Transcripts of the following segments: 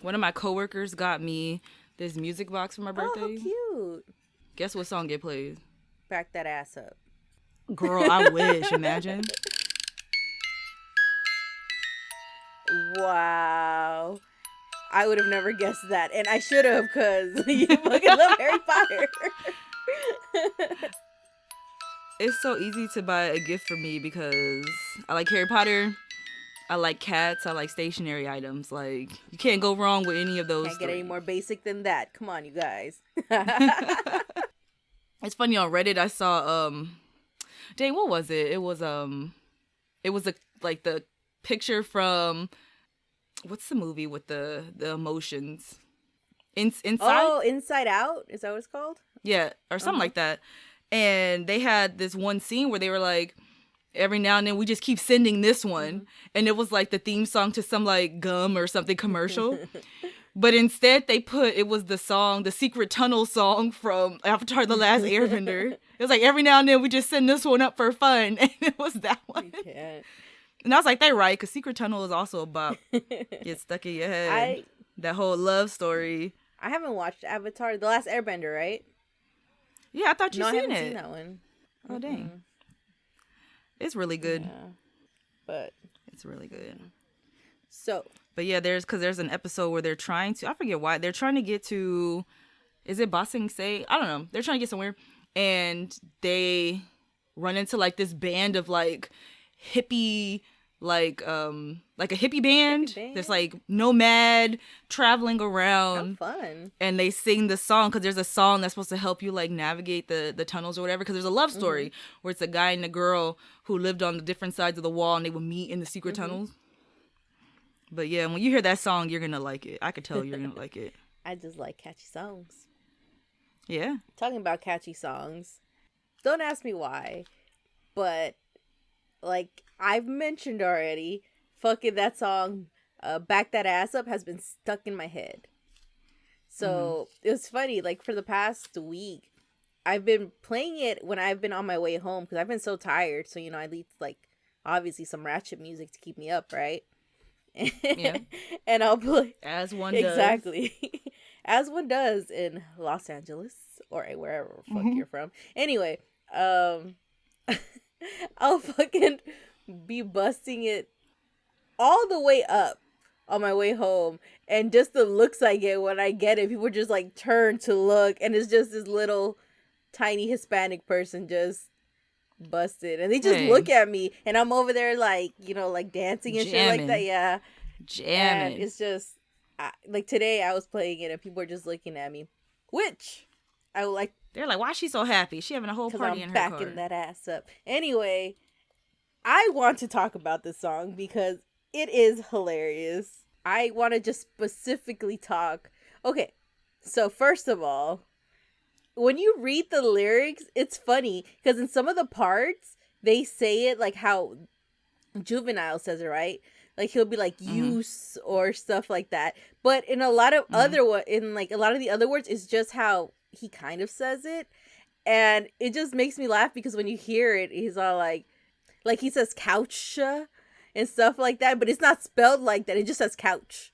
One of my coworkers got me this music box for my birthday. Oh, how cute. Guess what song it plays? Back that ass up. Girl, I wish. Imagine. Wow. I would have never guessed that. And I should have, because you fucking love Harry Potter. It's so easy to buy a gift for me because I like Harry Potter. I like cats. I like stationary items. Like, you can't go wrong with any of those. Can't get any more basic than that. Come on, you guys. It's funny, on Reddit I saw dang, what was it? It was like the picture from, what's the movie with the emotions? Inside? Oh, Inside Out? Is that what it's called? Yeah, or something like that. And they had this one scene where they were like, every now and then we just keep sending this one. And it was like the theme song to some like gum or something commercial. But instead it was the song, the Secret Tunnel song from Avatar The Last Airbender. It was like, every now and then we just send this one up for fun. And it was that one. You can't. And I was like, they're right, because Secret Tunnel is also about get stuck in your head. That whole love story. I haven't watched Avatar The Last Airbender, right? Yeah, I thought you No, seen I haven't it. seen that one. Oh, dang. It's really good. Yeah, but It's really good. So. But yeah, there's an episode where they're trying to, I forget why, they're trying to get to, is it Ba Sing Se? I don't know. They're trying to get somewhere. And they run into like this band of like hippie, like a hippie band. There's like nomad traveling around. How fun. And they sing the song, because there's a song that's supposed to help you like navigate the tunnels or whatever, because there's a love story where it's a guy and a girl who lived on the different sides of the wall and they would meet in the secret tunnels. But yeah, when you hear that song, you're gonna like it. I could tell you're gonna like it. I just like catchy songs. Yeah. Talking about catchy songs, don't ask me why, but like I've mentioned already, fucking that song, Back That Ass Up, has been stuck in my head. So it was funny, like for the past week, I've been playing it when I've been on my way home, because I've been so tired. So, I need like obviously some ratchet music to keep me up, right? Yeah. And I'll play as one does. Exactly. As one does in Los Angeles or wherever the fuck you're from. Anyway, I'll fucking be busting it all the way up on my way home, and just the looks I get when I get it, people just like turn to look, and it's just this little tiny Hispanic person just busted, and they just look at me, and I'm over there like, like dancing and shit like that. Yeah, jamming. And it's just like today I was playing it and people were just looking at me, which I would like. They're like, why is she so happy? She having a whole party in her car. Backing that ass up. Anyway, I want to talk about this song because it is hilarious. I want to just specifically talk. Okay, so first of all, when you read the lyrics, it's funny because in some of the parts, they say it like how Juvenile says it, right? Like he'll be like use or stuff like that. But in a lot of a lot of the other words, it's just how he kind of says it. And it just makes me laugh because when you hear it, he's all like he says couch and stuff like that, but it's not spelled like that. It just says couch.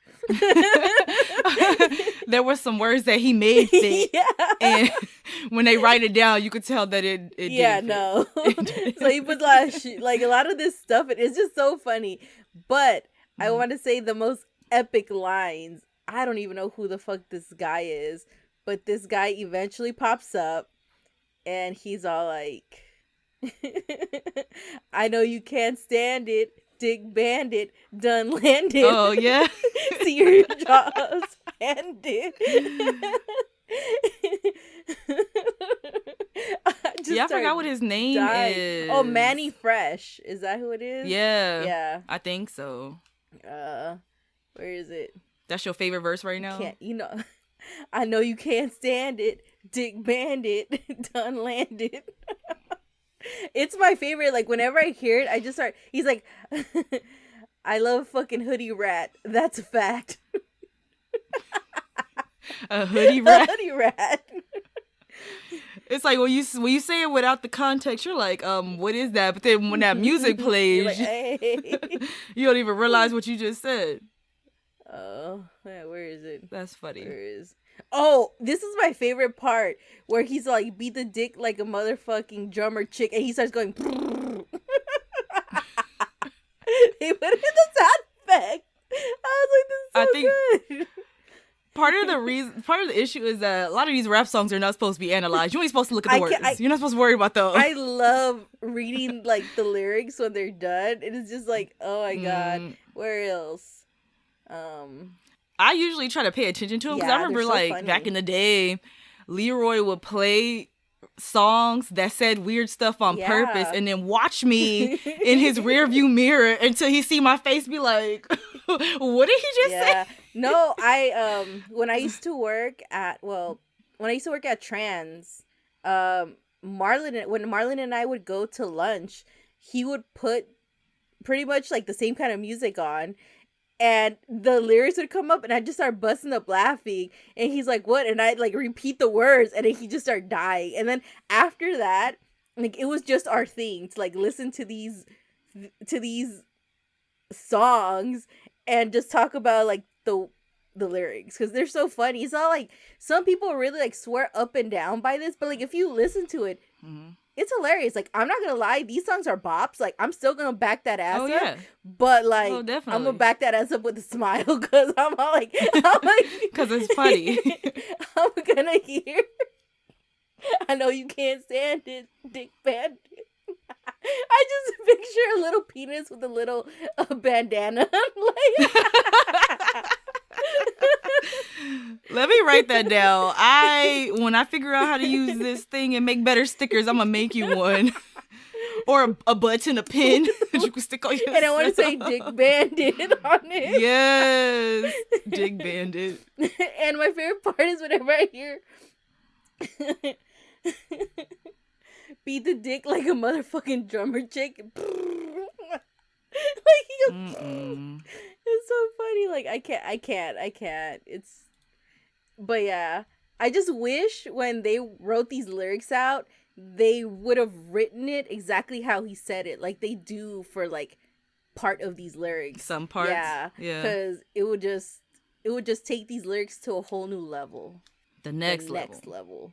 There were some words that he made fit, yeah. And when they write it down, you could tell that it yeah, didn't no. So he puts like a lot of this stuff. It's just so funny. But I want to say the most epic lines. I don't even know who the fuck this guy is, but this guy eventually pops up, and he's all like, "I know you can't stand it. Dick bandit, done landed." Oh, yeah. See your jaws ended. I forgot what his name is. Oh, Manny Fresh. Is that who it is? Yeah. Yeah. I think so. Where is it? That's your favorite verse right now? I know you can't stand it. Dick bandit, done landed. It's my favorite. Like, whenever I hear it, I just start. He's like, I love fucking hoodie rat. That's a fact. A hoodie rat? A hoodie rat. It's like when you say it without the context, you're like, what is that? But then when that music plays, like, hey. you don't even realize what you just said. Oh, where is it? That's funny. Where is? Oh, this is my favorite part where he's like beat the dick like a motherfucking drummer chick, and he starts going. They put it in the sound effect. I was like, this is so good. Part of the issue is that a lot of these rap songs are not supposed to be analyzed. You ain't supposed to look at the words. You're not supposed to worry about those. I love reading like the lyrics when they're done. It is just like, oh my god, where else? I usually try to pay attention to them because I remember so like funny. Back in the day, Leroy would play songs that said weird stuff on purpose and then watch me in his rear view mirror until he see my face be like, what did he just say? No, when I used to work at Trans, when Marlon and I would go to lunch, he would put pretty much like the same kind of music on, and the lyrics would come up and I'd just start busting up laughing, and he's like, what? And I'd like repeat the words, and then he just started dying. And then after that, like, it was just our thing to like listen to these songs and just talk about like the lyrics because they're so funny. It's not like some people really like swear up and down by this, but like if you listen to it, it's hilarious. Like, I'm not gonna lie, these songs are bops. Like, I'm still gonna back that ass up, but like I'm gonna back that ass up with a smile because I'm like because it's funny. I'm gonna hear I know you can't stand it, Dick Bandit. I just picture a little penis with a little bandana. Let me write that down. When I figure out how to use this thing and make better stickers, I'm gonna make you one. Or a button, a pin that you can stick on your. And I want to say Dick Bandit on it. Yes, Dick Bandit. And my favorite part is whenever I hear beat the dick like a motherfucking drummer chick. Like, he goes, it's so funny. Like, I can't. But yeah, I just wish when they wrote these lyrics out, they would have written it exactly how he said it, like they do for like part of these lyrics. Some parts, yeah, because it would just take these lyrics to a whole new level. The next level.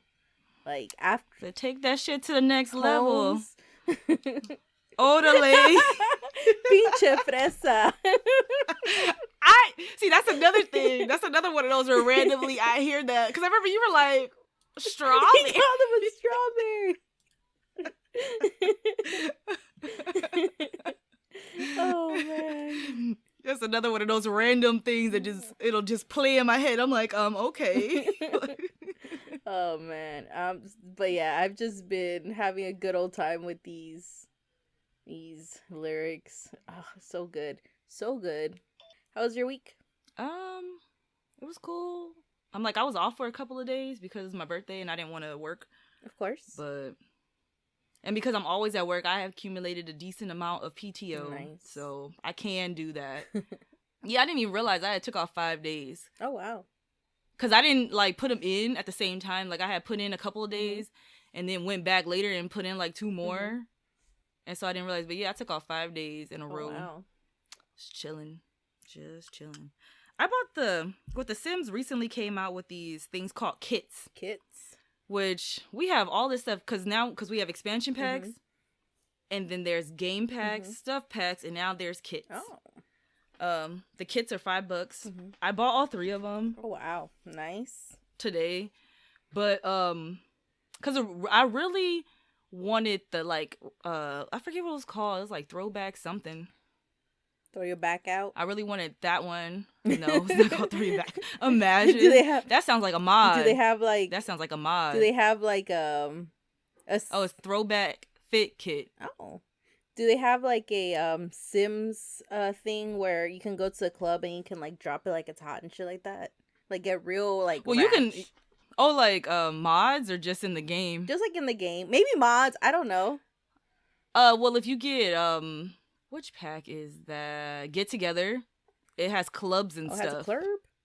Like, after take that shit to the next level. Orale. Pinche fresa. I see. That's another thing. That's another one of those where randomly I hear that because I remember you were like strawberry. He called him a strawberry. Oh man. That's another one of those random things that it'll just play in my head. I'm like, okay. Oh man. But yeah, I've just been having a good old time with these lyrics. Oh, so good. So good. How was your week? It was cool. I was off for a couple of days because it's my birthday and I didn't want to work. Of course. And because I'm always at work, I have accumulated a decent amount of PTO. Nice. So I can do that. Yeah, I didn't even realize I had took off 5 days. Oh, wow. Because I didn't, put them in at the same time. Like, I had put in a couple of days and then went back later and put in, 2 more. And so I didn't realize. But, yeah, I took off 5 days in a row. Wow. Just chilling. I bought the Sims recently came out with these things called kits. Which we have all this stuff because we have expansion packs. And then there's game packs, stuff packs, and now there's kits. Oh. The kits are $5. I bought all 3 of them. Oh, wow. Nice. Today. But, because I really wanted the, I forget what it was called. It was throwback something. Throw your back out? I really wanted that one. No, it's not called throw your back. Imagine. That sounds like a mod. Do they have, That sounds like a mod. Do they have, it's throwback fit kit. Oh. Do they have a Sims thing where you can go to the club and you can drop it like it's hot and shit like that? Get real well, rash. You can mods or just in the game? Just in the game. Maybe mods, I don't know. Well, if you get which pack is that? Get Together. It has clubs and stuff. It has a club?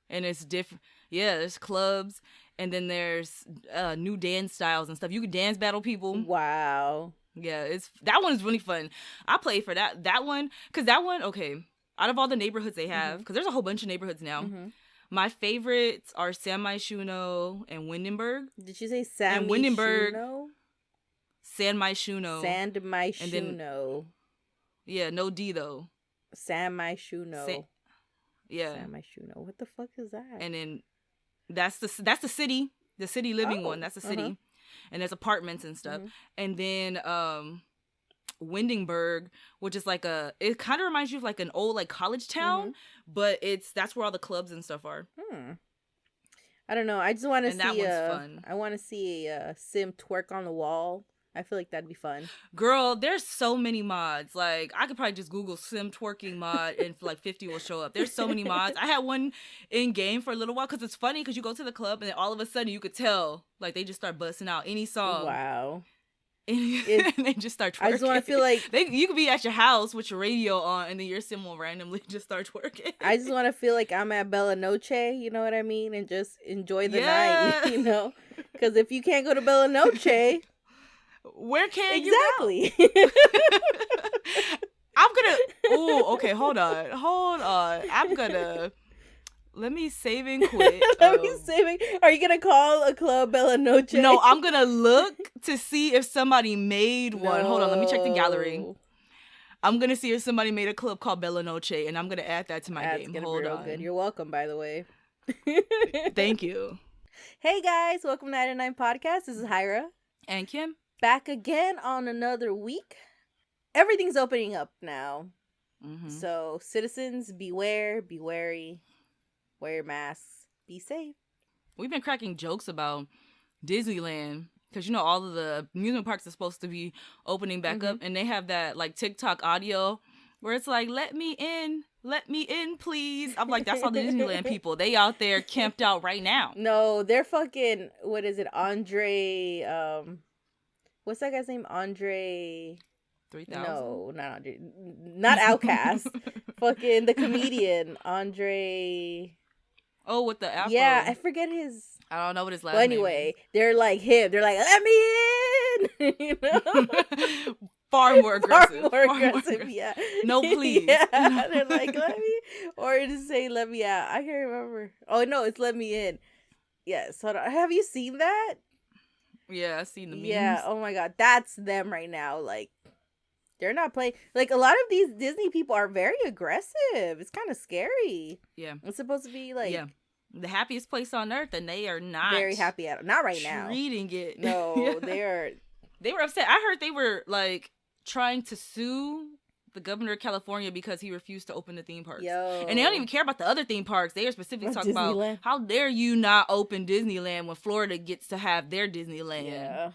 And it's different. Yeah, there's clubs and then there's new dance styles and stuff. You can dance battle people. Wow. Yeah, that one is really fun. I played for that one because that one, okay. Out of all the neighborhoods they have, because there's a whole bunch of neighborhoods now. My favorites are San Myshuno and Windenburg. Did you say San and Windenburg? Myshuno? San Myshuno. San Myshuno. And then, yeah, no D though. San Myshuno. Yeah. San Myshuno. What the fuck is that? And then that's the city living one. That's the city. And there's apartments and stuff. And then Windenburg, which is like it kind of reminds you of like an old like college town, but that's where all the clubs and stuff are. I don't know. I just want to see. That one's fun. I want to see a sim twerk on the wall. I feel like that'd be fun. Girl, there's so many mods. Like, I could probably just Google sim twerking mod and like 50 will show up. There's so many mods. I had one in game for a little while because it's funny because you go to the club and then all of a sudden you could tell like they just start busting out any song. Wow. And they just start twerking. I just want to feel like you could be at your house with your radio on and then your sim will randomly just start twerking. I just want to feel like I'm at Bella Noche, you know what I mean? And just enjoy the night, you know? Because if you can't go to Bella Noche... Where can you go? I'm gonna. Oh, okay. Hold on. I'm gonna. Let me save and quit. Are you gonna call a club Bella Noche? No, I'm gonna look to see if somebody made one. Hold on. Let me check the gallery. I'm gonna see if somebody made a club called Bella Noche, and I'm gonna add that to my game. Hold on. Good. You're welcome, by the way. Thank you. Hey guys, welcome to 99 Podcast. This is Hyra and Kim. Back again on another week. Everything's opening up now. So citizens, beware, be wary, wear your masks, be safe. We've been cracking jokes about Disneyland because, you know, all of the amusement parks are supposed to be opening back up, and they have that like TikTok audio where it's like, let me in, please. I'm like, that's all the Disneyland people. They out there camped out right now. No, they're fucking, what is it, Andre, what's that guy's name? Andre 3000? No, not Andre. Not Outcast. Fucking the comedian. Andre. Oh, with the afro. Yeah, I forget his. I don't know what his last name is. Anyway, they're like him. They're like, let me in! You know? Far more aggressive. Far more aggressive, yeah. No, please. Yeah, they're like, let me. Or just say, let me out. I can't remember. Oh, no, it's let me in. Yes. Hold on. Have you seen that? Yeah, I've seen the memes. Yeah, oh my god, that's them right now. Like, they're not playing. Like, a lot of these Disney people are very aggressive. It's kind of scary. Yeah. It's supposed to be, like... Yeah. The happiest place on earth, and they are not... Very happy at it. Not right now. Treating it. No, they are... They were upset. I heard they were, like, trying to sue the governor of California because he refused to open the theme parks. Yo. And they don't even care about the other theme parks. They are specifically talking about how dare you not open Disneyland when Florida gets to have their Disneyland. Yeah.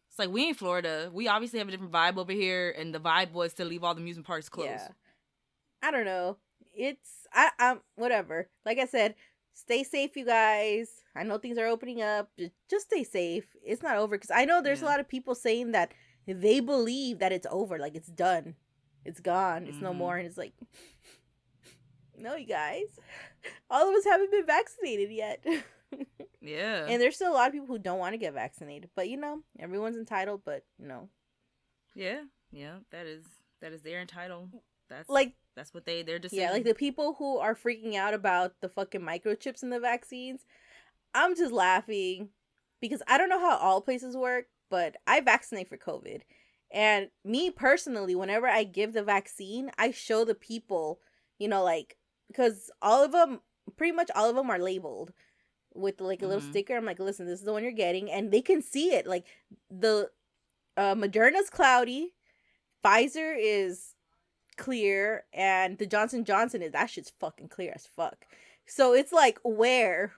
It's like, we ain't Florida. We obviously have a different vibe over here, and the vibe was to leave all the amusement parks closed. Yeah. I don't know. I'm whatever. Like I said, stay safe, you guys. I know things are opening up. Just stay safe. It's not over. Because I know there's a lot of people saying that they believe that it's over. Like, it's done. It's gone. It's no more. And it's like, no, you guys. All of us haven't been vaccinated yet. Yeah. And there's still a lot of people who don't want to get vaccinated. But, you know, everyone's entitled, but, no. Yeah. Yeah. That is their entitled. That's what their decision. Yeah, like the people who are freaking out about the fucking microchips in the vaccines, I'm just laughing because I don't know how all places work, but I vaccinate for COVID. And me personally, whenever I give the vaccine, I show the people, you know, like, because pretty much all of them are labeled with like a little sticker. I'm like, listen, this is the one you're getting. And they can see it. Like, the Moderna's cloudy, Pfizer is clear, and the Johnson Johnson that shit's fucking clear as fuck. So it's like, where's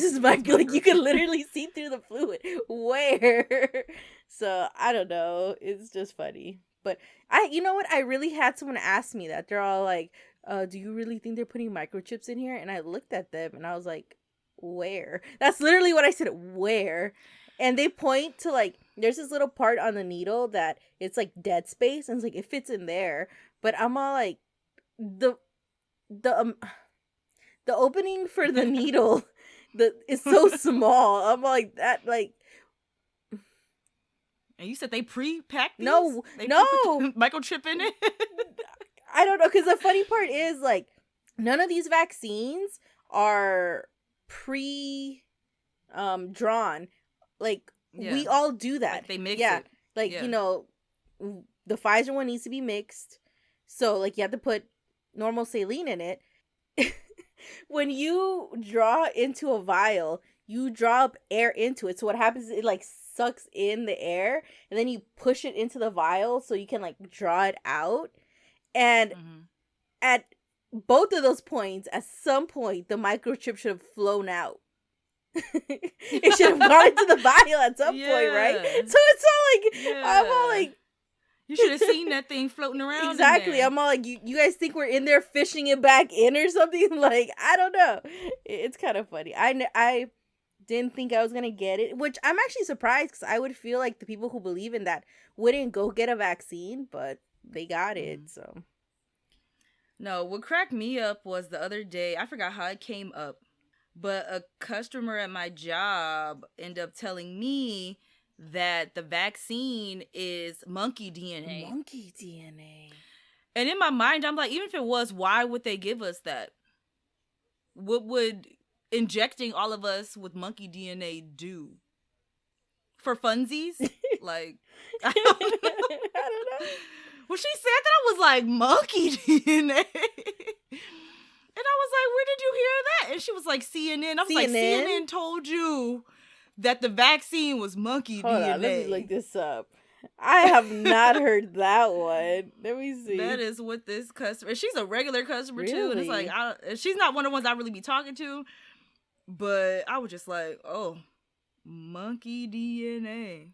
this mic? Like, you can literally see through the fluid. Where? So I don't know. It's just funny. But you know what? I really had someone ask me that. They're all like, do you really think they're putting microchips in here? And I looked at them and I was like, where? That's literally what I said. Where? And they point to, like, there's this little part on the needle that it's like dead space, and it's like it fits in there. But I'm all like, the opening for the needle is so small. I'm like, that, like. And you said they pre-packed these? No. Microchip in it? I don't know, because the funny part is, like, none of these vaccines are drawn. Like, we all do that. Like, they mix it. Like, you know, the Pfizer one needs to be mixed. So, like, you have to put normal saline in it. When you draw into a vial, you draw up air into it. So what happens is it, like, sucks in the air, and then you push it into the vial so you can, like, draw it out. And at both of those points, at some point, the microchip should have flown out. It should have gone into the vial at some point, right? So it's all like, I'm all like, you should have seen that thing floating around. Exactly. I'm all like, you guys think we're in there fishing it back in or something? Like, I don't know. It's kind of funny. I didn't think I was gonna get it, which I'm actually surprised, because I would feel like the people who believe in that wouldn't go get a vaccine, but they got it. So no, what cracked me up was the other day, I forgot how it came up, but a customer at my job ended up telling me that the vaccine is monkey DNA. Monkey DNA. And in my mind, I'm like, even if it was, why would they give us that? What would injecting all of us with monkey DNA do? For funsies? Like, I don't know. Well, she said that, I was like, monkey DNA? And I was like, where did you hear that? And she was like, CNN. I was like, CNN told you that the vaccine was monkey Hold DNA. On, let me look this up. I have not heard that one. Let me see. That is what this customer... She's a regular customer, really? too. And it's like, she's not one of the ones I really be talking to. But I was just like, oh, monkey DNA.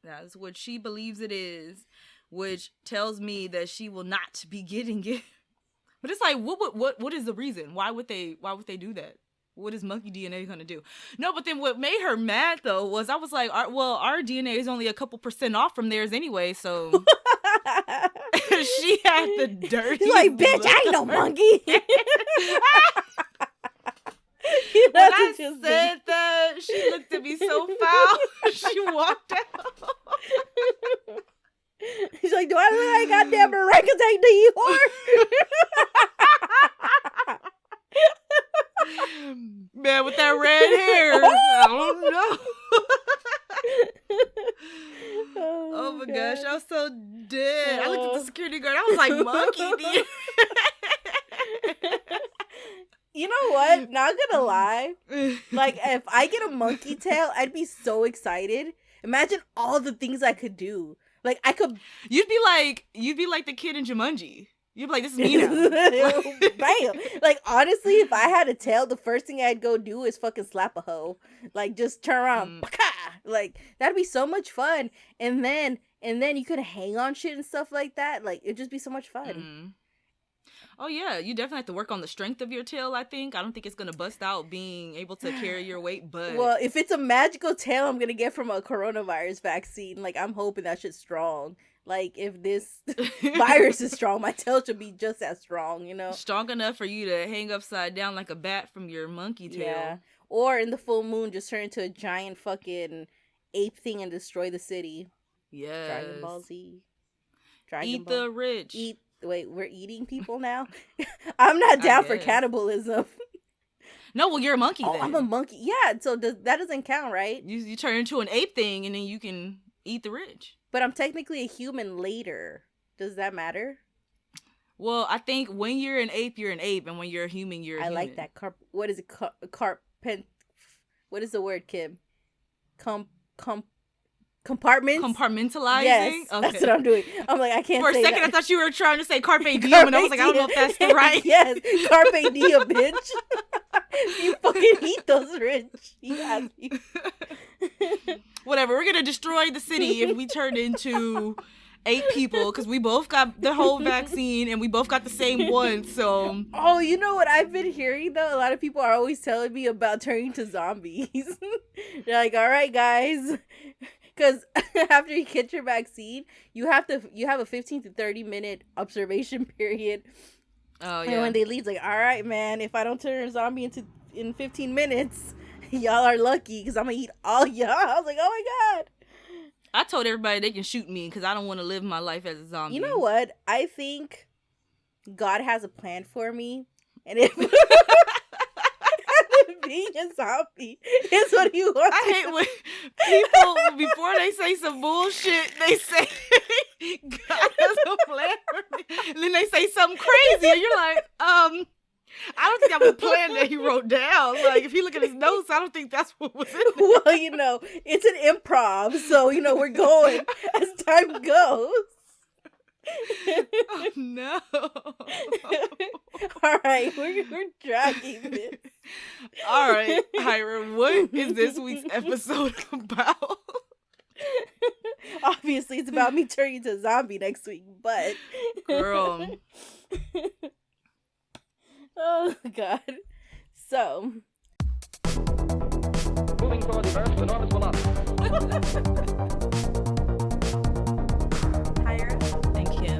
That's what she believes it is. Which tells me that she will not be getting it. But it's like, what is the reason? Why would they do that? What is monkey DNA gonna do? No, but then what made her mad though was I was like, our DNA is only a couple % off from theirs anyway, so she had the dirty. Like, bitch, I ain't no monkey. When I said that, she looked at me so foul. She walked out. She's like, do I look like goddamn orangutan to you, whore? Man, with that red hair, I don't know. Oh my gosh, I was so dead. I looked at the security guard. I was like, monkey, dude. You know what? Not gonna lie. Like, if I get a monkey tail, I'd be so excited. Imagine all the things I could do. Like, I could... You'd be like the kid in Jumanji. You'd be like, this is me now. Bam. Like, honestly, if I had a tail, the first thing I'd go do is fucking slap a hoe. Like, just turn around. Like, that'd be so much fun. And then you could hang on shit and stuff like that. Like, it'd just be so much fun. Oh, yeah. You definitely have to work on the strength of your tail, I think. I don't think it's going to bust out being able to carry your weight, but... Well, if it's a magical tail I'm going to get from a coronavirus vaccine, like, I'm hoping that shit's strong. Like, if this virus is strong, my tail should be just as strong, you know? Strong enough for you to hang upside down like a bat from your monkey tail. Yeah. Or in the full moon, just turn into a giant fucking ape thing and destroy the city. Yes. Dragon Ball Z. Eat the rich. Wait, we're eating people now? I'm not down for cannibalism. No, well, you're a monkey then. I'm a monkey. Yeah, so that doesn't count, right? You turn into an ape thing and then you can eat the rich. But I'm technically a human later. Does that matter? Well, I think when you're an ape, and when you're a human, you're a human. I like that. What is it? What is the word, Kim? Compartmentalizing? Yes, okay. That's what I'm doing. I'm like, I can't say For a second, that. I thought you were trying to say carpe diem, and I was like, I don't know if that's the right. Yes, carpe diem, bitch. You fucking eat those rich. You Whatever, we're gonna destroy the city if we turn into 8 people, because we both got the whole vaccine, and we both got the same one, so... Oh, you know what I've been hearing, though? A lot of people are always telling me about turning to zombies. They're like, all right, guys... Because after you get your vaccine, you have a 15 to 30 minute observation period. Oh, yeah. And when they leave, it's like, all right, man, if I don't turn a zombie in 15 minutes, y'all are lucky because I'm going to eat all y'all. I was like, oh my God. I told everybody they can shoot me because I don't want to live my life as a zombie. You know what? I think God has a plan for me, and if being a zombie is what you want. I hate when people, before they say some bullshit, they say God has a plan for me, and then they say something crazy, and you're like, I don't think that was a plan that he wrote down. Like, if you look at his notes, I don't think that's what was in there. Well, it's an improv, so we're going as time goes. Oh, no. All right, we're dragging this. All right, Hiram, what is this week's episode about? Obviously, it's about me turning into a zombie next week, but girl. Oh God. So moving toward the Earth's enormous velocity. Higher. And Kim.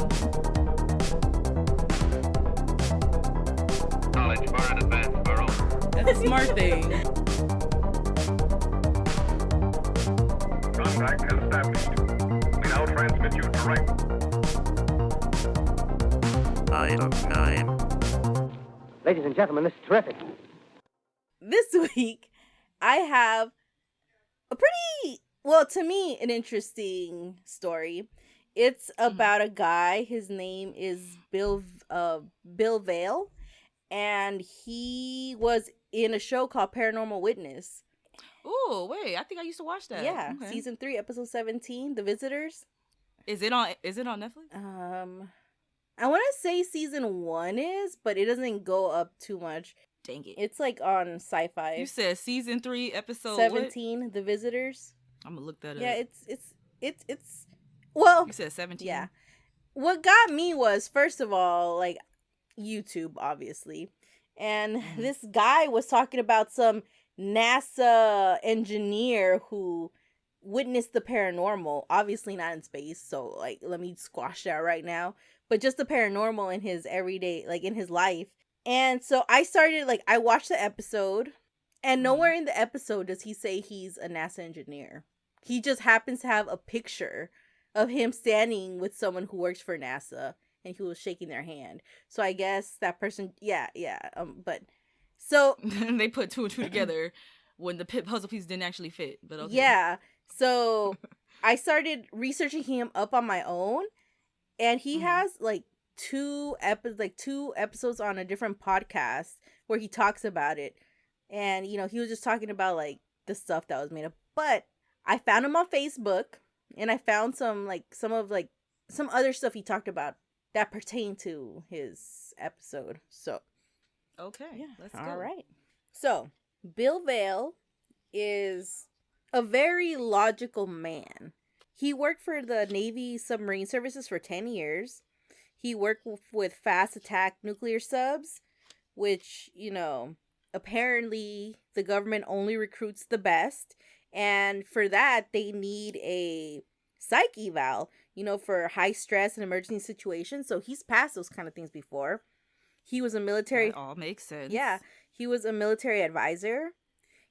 Knowledge far in advance of our own. That's a smart thing. Contact has established. We now transmit you direct. Item 9. Ladies and gentlemen, this is terrific. This week, I have a pretty, well, to me, an interesting story. It's about a guy. His name is Bill Vale, and he was in a show called Paranormal Witness. Oh, wait, I think I used to watch that. Yeah, okay. season 3, episode 17, The Visitors. Is it on Netflix? I want to say season 1 is, but it doesn't go up too much. Dang it. It's like on Sci-Fi. You said season 3, episode 17, The Visitors. I'm gonna look that up. Yeah, it's well, You said 17? yeah. What got me was, first of all, like, YouTube, obviously. And this guy was talking about some NASA engineer who witnessed the paranormal. Obviously not in space, so, like, let me squash that right now. But just the paranormal in his everyday, like, in his life. And so I started, like, I watched the episode, and nowhere in the episode does he say he's a NASA engineer. He just happens to have a picture of him standing with someone who works for NASA, and he was shaking their hand. So I guess that person, but so they put 2 and 2 together when the puzzle piece didn't actually fit. But okay. Yeah, so I started researching him up on my own, and he has like two episodes on a different podcast where he talks about it, and he was just talking about like the stuff that was made up. But I found him on Facebook, and I found some other stuff he talked about that pertained to his episode. So, Okay, let's go. all right. So, Bill Vale is a very logical man. He worked for the Navy Submarine Services for 10 years. He worked with fast attack nuclear subs, which, apparently the government only recruits the best. And for that, they need a psych eval, for high stress and emergency situations. So he's passed those kind of things before. He was a military... That all makes sense. Yeah. He was a military advisor.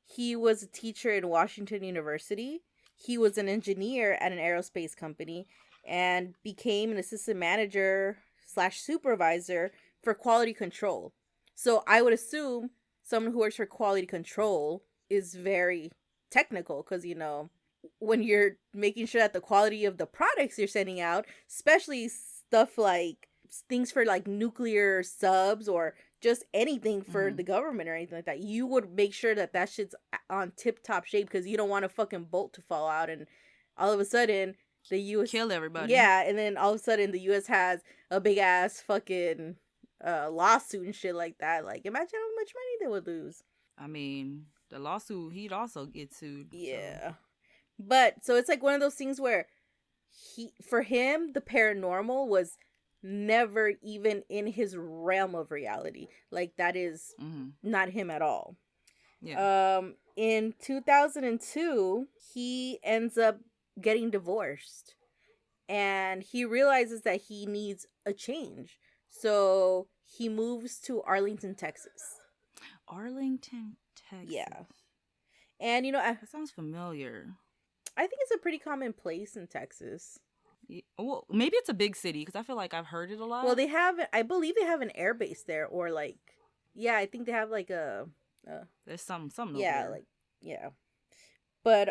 He was a teacher in Washington University. He was an engineer at an aerospace company and became an assistant manager / supervisor for quality control. So I would assume someone who works for quality control is very technical because, when you're making sure that the quality of the products you're sending out, especially stuff like things for like nuclear subs or just anything for the government or anything like that, you would make sure that that shit's on tip-top shape because you don't want a fucking bolt to fall out and all of a sudden the U.S. kill everybody. Yeah, and then all of a sudden the U.S. has a big-ass fucking lawsuit and shit like that. Like, imagine how much money they would lose. I mean, the lawsuit, he'd also get sued. Yeah. So. But, so it's like one of those things where for him, the paranormal was never even in his realm of reality. Like, that is not him at all. Yeah. In 2002, he ends up getting divorced. And he realizes that he needs a change. So he moves to Arlington, Texas. Arlington, Texas. Yeah. And, that sounds familiar. I think it's a pretty common place in Texas. Well, maybe it's a big city because I feel like I've heard it a lot. Well, I believe they have an air base there, or like, yeah, I think they have like There's some yeah, over there. like, yeah. But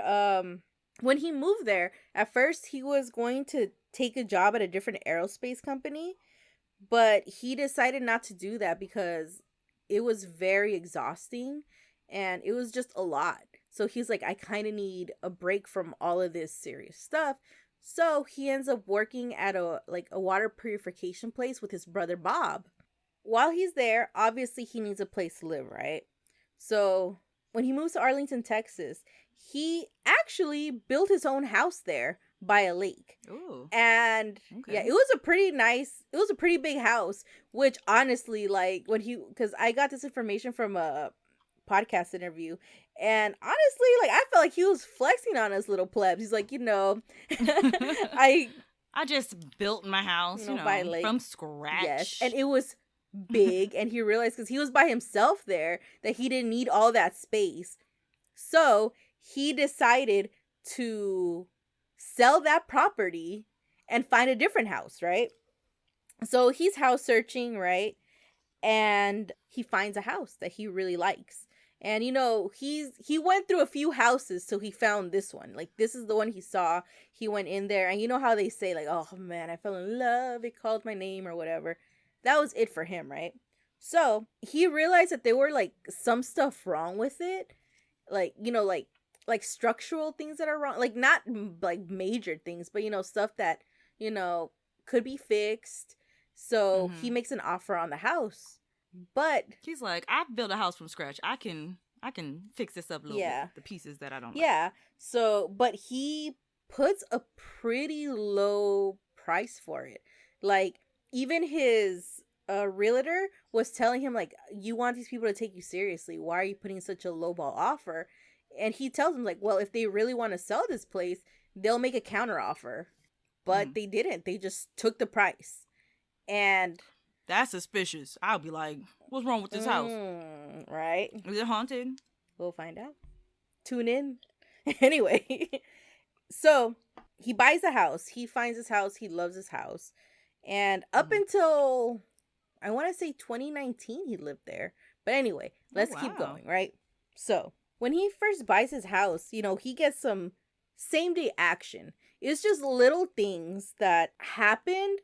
when he moved there, at first he was going to take a job at a different aerospace company, but he decided not to do that because it was very exhausting and it was just a lot. So he's like, I kind of need a break from all of this serious stuff. So he ends up working at a water purification place with his brother Bob. While he's there, obviously he needs a place to live, right? So when he moves to Arlington, Texas, he actually built his own house there by a lake. Ooh. And Okay. yeah, it was a pretty big house, which honestly, like, because I got this information from a podcast interview, and honestly, like, I felt like he was flexing on us little plebs. He's like, I I just built my house, by lake. from scratch. Yes, and it was big, and he realized because he was by himself there that he didn't need all that space. So he decided to sell that property and find a different house, right? So he's house searching, right? And he finds a house that he really likes. And he went through a few houses till he found this one. Like, this is the one he saw. He went in there, and you know how they say, like, oh man, I fell in love, it called my name or whatever. That was it for him, right? So he realized that there were like some stuff wrong with it. Like, like structural things that are wrong. Like, not like major things, but stuff that, could be fixed. So he makes an offer on the house. But he's like, I've built a house from scratch. I can fix this up a little bit. The pieces that I don't like. Yeah. So, but he puts a pretty low price for it. Like, even his realtor was telling him, like, you want these people to take you seriously. Why are you putting such a lowball offer? And he tells him, like, well, if they really want to sell this place, they'll make a counter offer. But they didn't. They just took the price. And that's suspicious. I'll be like, what's wrong with this house? Right? Is it haunted? We'll find out. Tune in. Anyway, so he buys a house. He finds his house. He loves his house. And up until, I want to say 2019, he lived there. But anyway, let's keep going, right? So when he first buys his house, he gets some same day action. It's just little things that happened,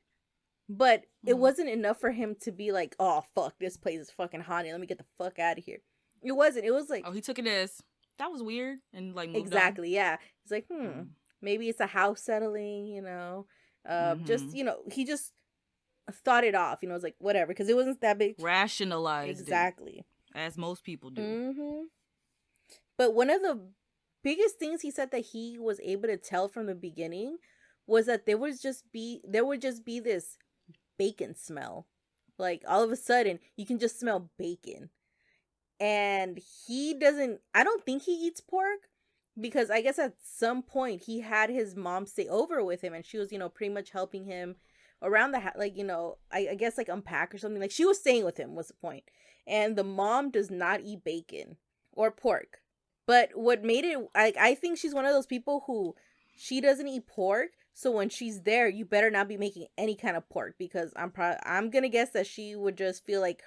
but it wasn't enough for him to be like, oh, fuck, this place is fucking haunted. Let me get the fuck out of here. It wasn't. It was like, oh, he took it as, that was weird, and like moved exactly, on. Yeah. He's like, maybe it's a house settling, just, he just thought it off, it's like, whatever, because it wasn't that big. Rationalized exactly. As most people do. But one of the biggest things he said that he was able to tell from the beginning was that there would just be this bacon smell. Like, all of a sudden you can just smell bacon. And I don't think he eats pork, because I guess at some point he had his mom stay over with him, and she was, pretty much helping him around the house, like, I guess like unpack or something. Like, she was staying with him was the point. And the mom does not eat bacon or pork. But what made it, like, I think she's one of those people who, she doesn't eat pork, so when she's there, you better not be making any kind of pork, because I'm gonna guess that she would just feel like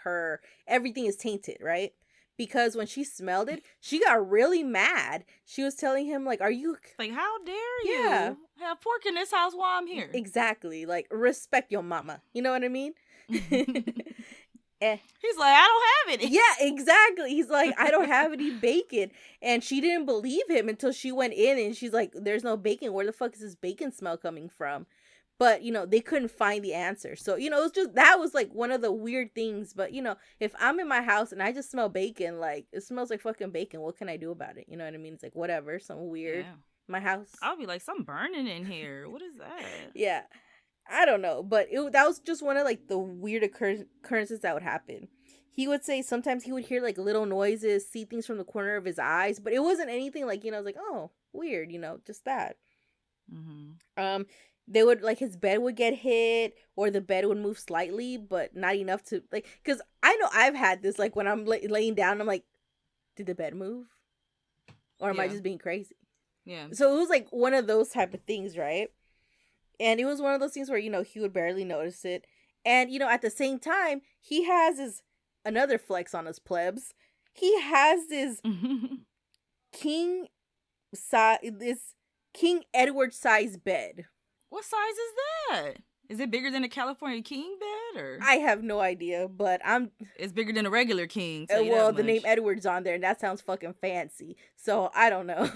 everything is tainted, right? Because when she smelled it, she got really mad. She was telling him, like, are you... Like, how dare you have pork in this house while I'm here? Exactly. Like, respect your mama. You know what I mean? He's like, I don't have any. Yeah, exactly. He's like, I don't have any bacon. And she didn't believe him until she went in, and she's like, there's no bacon. Where the fuck is this bacon smell coming from? But, they couldn't find the answer. So, it was just, that was like one of the weird things. But, if I'm in my house and I just smell bacon, like, it smells like fucking bacon, what can I do about it? You know what I mean? It's like, whatever, something weird. Yeah. My house. I'll be like, something burning in here. What is that? Yeah. I don't know. But that was just one of, like, the weird occurrences that would happen. He would say sometimes he would hear, like, little noises, see things from the corner of his eyes. But it wasn't anything like, I was like, oh, weird, just that. They would, like, his bed would get hit, or the bed would move slightly, but not enough to, like, because I know I've had this, like, when I'm laying down, I'm like, did the bed move? Or am I just being crazy? Yeah. So it was, like, one of those type of things, right? And it was one of those things where, he would barely notice it. And, at the same time, he has another flex on his plebs. He has this this King Edward size bed. What size is that? Is it bigger than a California king bed, or I have no idea, but it's bigger than a regular king? Well, the name Edward's on there, and that sounds fucking fancy. So I don't know.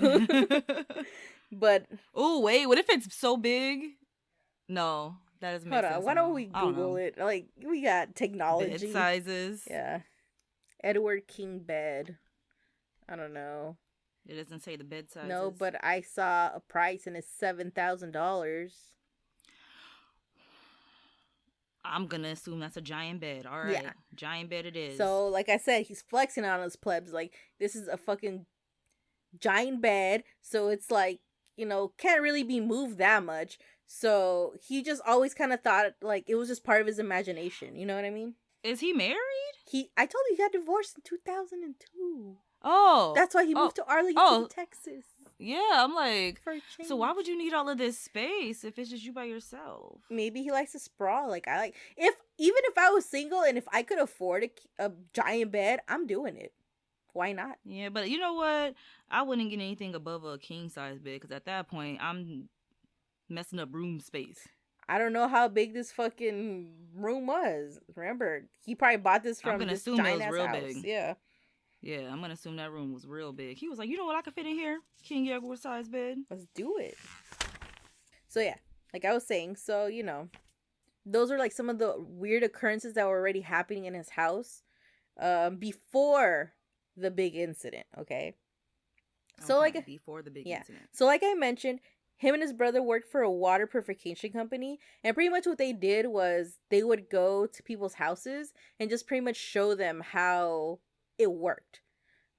But oh wait, what if it's so big? No, that doesn't make sense. Hold on, why don't we Google it? Like, we got technology. Bed sizes. Yeah, Edward King bed. I don't know. It doesn't say the bed sizes. No, but I saw a price and it's $7,000. I'm gonna assume that's a giant bed. All right, yeah. Giant bed it is. So, like I said, he's flexing on his plebs. Like, this is a fucking giant bed. So it's like, can't really be moved that much. So he just always kind of thought like it was just part of his imagination. You know what I mean? Is he married? I told you he got divorced in 2002. Oh, that's why he moved to Arlington, Texas. Yeah, I'm like, so why would you need all of this space if it's just you by yourself? Maybe he likes to sprawl. Like, even if I was single and if I could afford a giant bed, I'm doing it. Why not? Yeah, but you know what? I wouldn't get anything above a king size bed because at that point, I'm messing up room space. I don't know how big this fucking room was. Remember, he probably bought this from this giant ass house. Big. Yeah. Yeah, I'm gonna assume that room was real big. He was like, you know what, I could fit in here? King Edward size bed. Let's do it. So yeah, like I was saying, so those are like some of the weird occurrences that were already happening in his house before the big incident, okay? So before the big incident. So like I mentioned, him and his brother worked for a water purification company, and pretty much what they did was they would go to people's houses and just pretty much show them how it worked.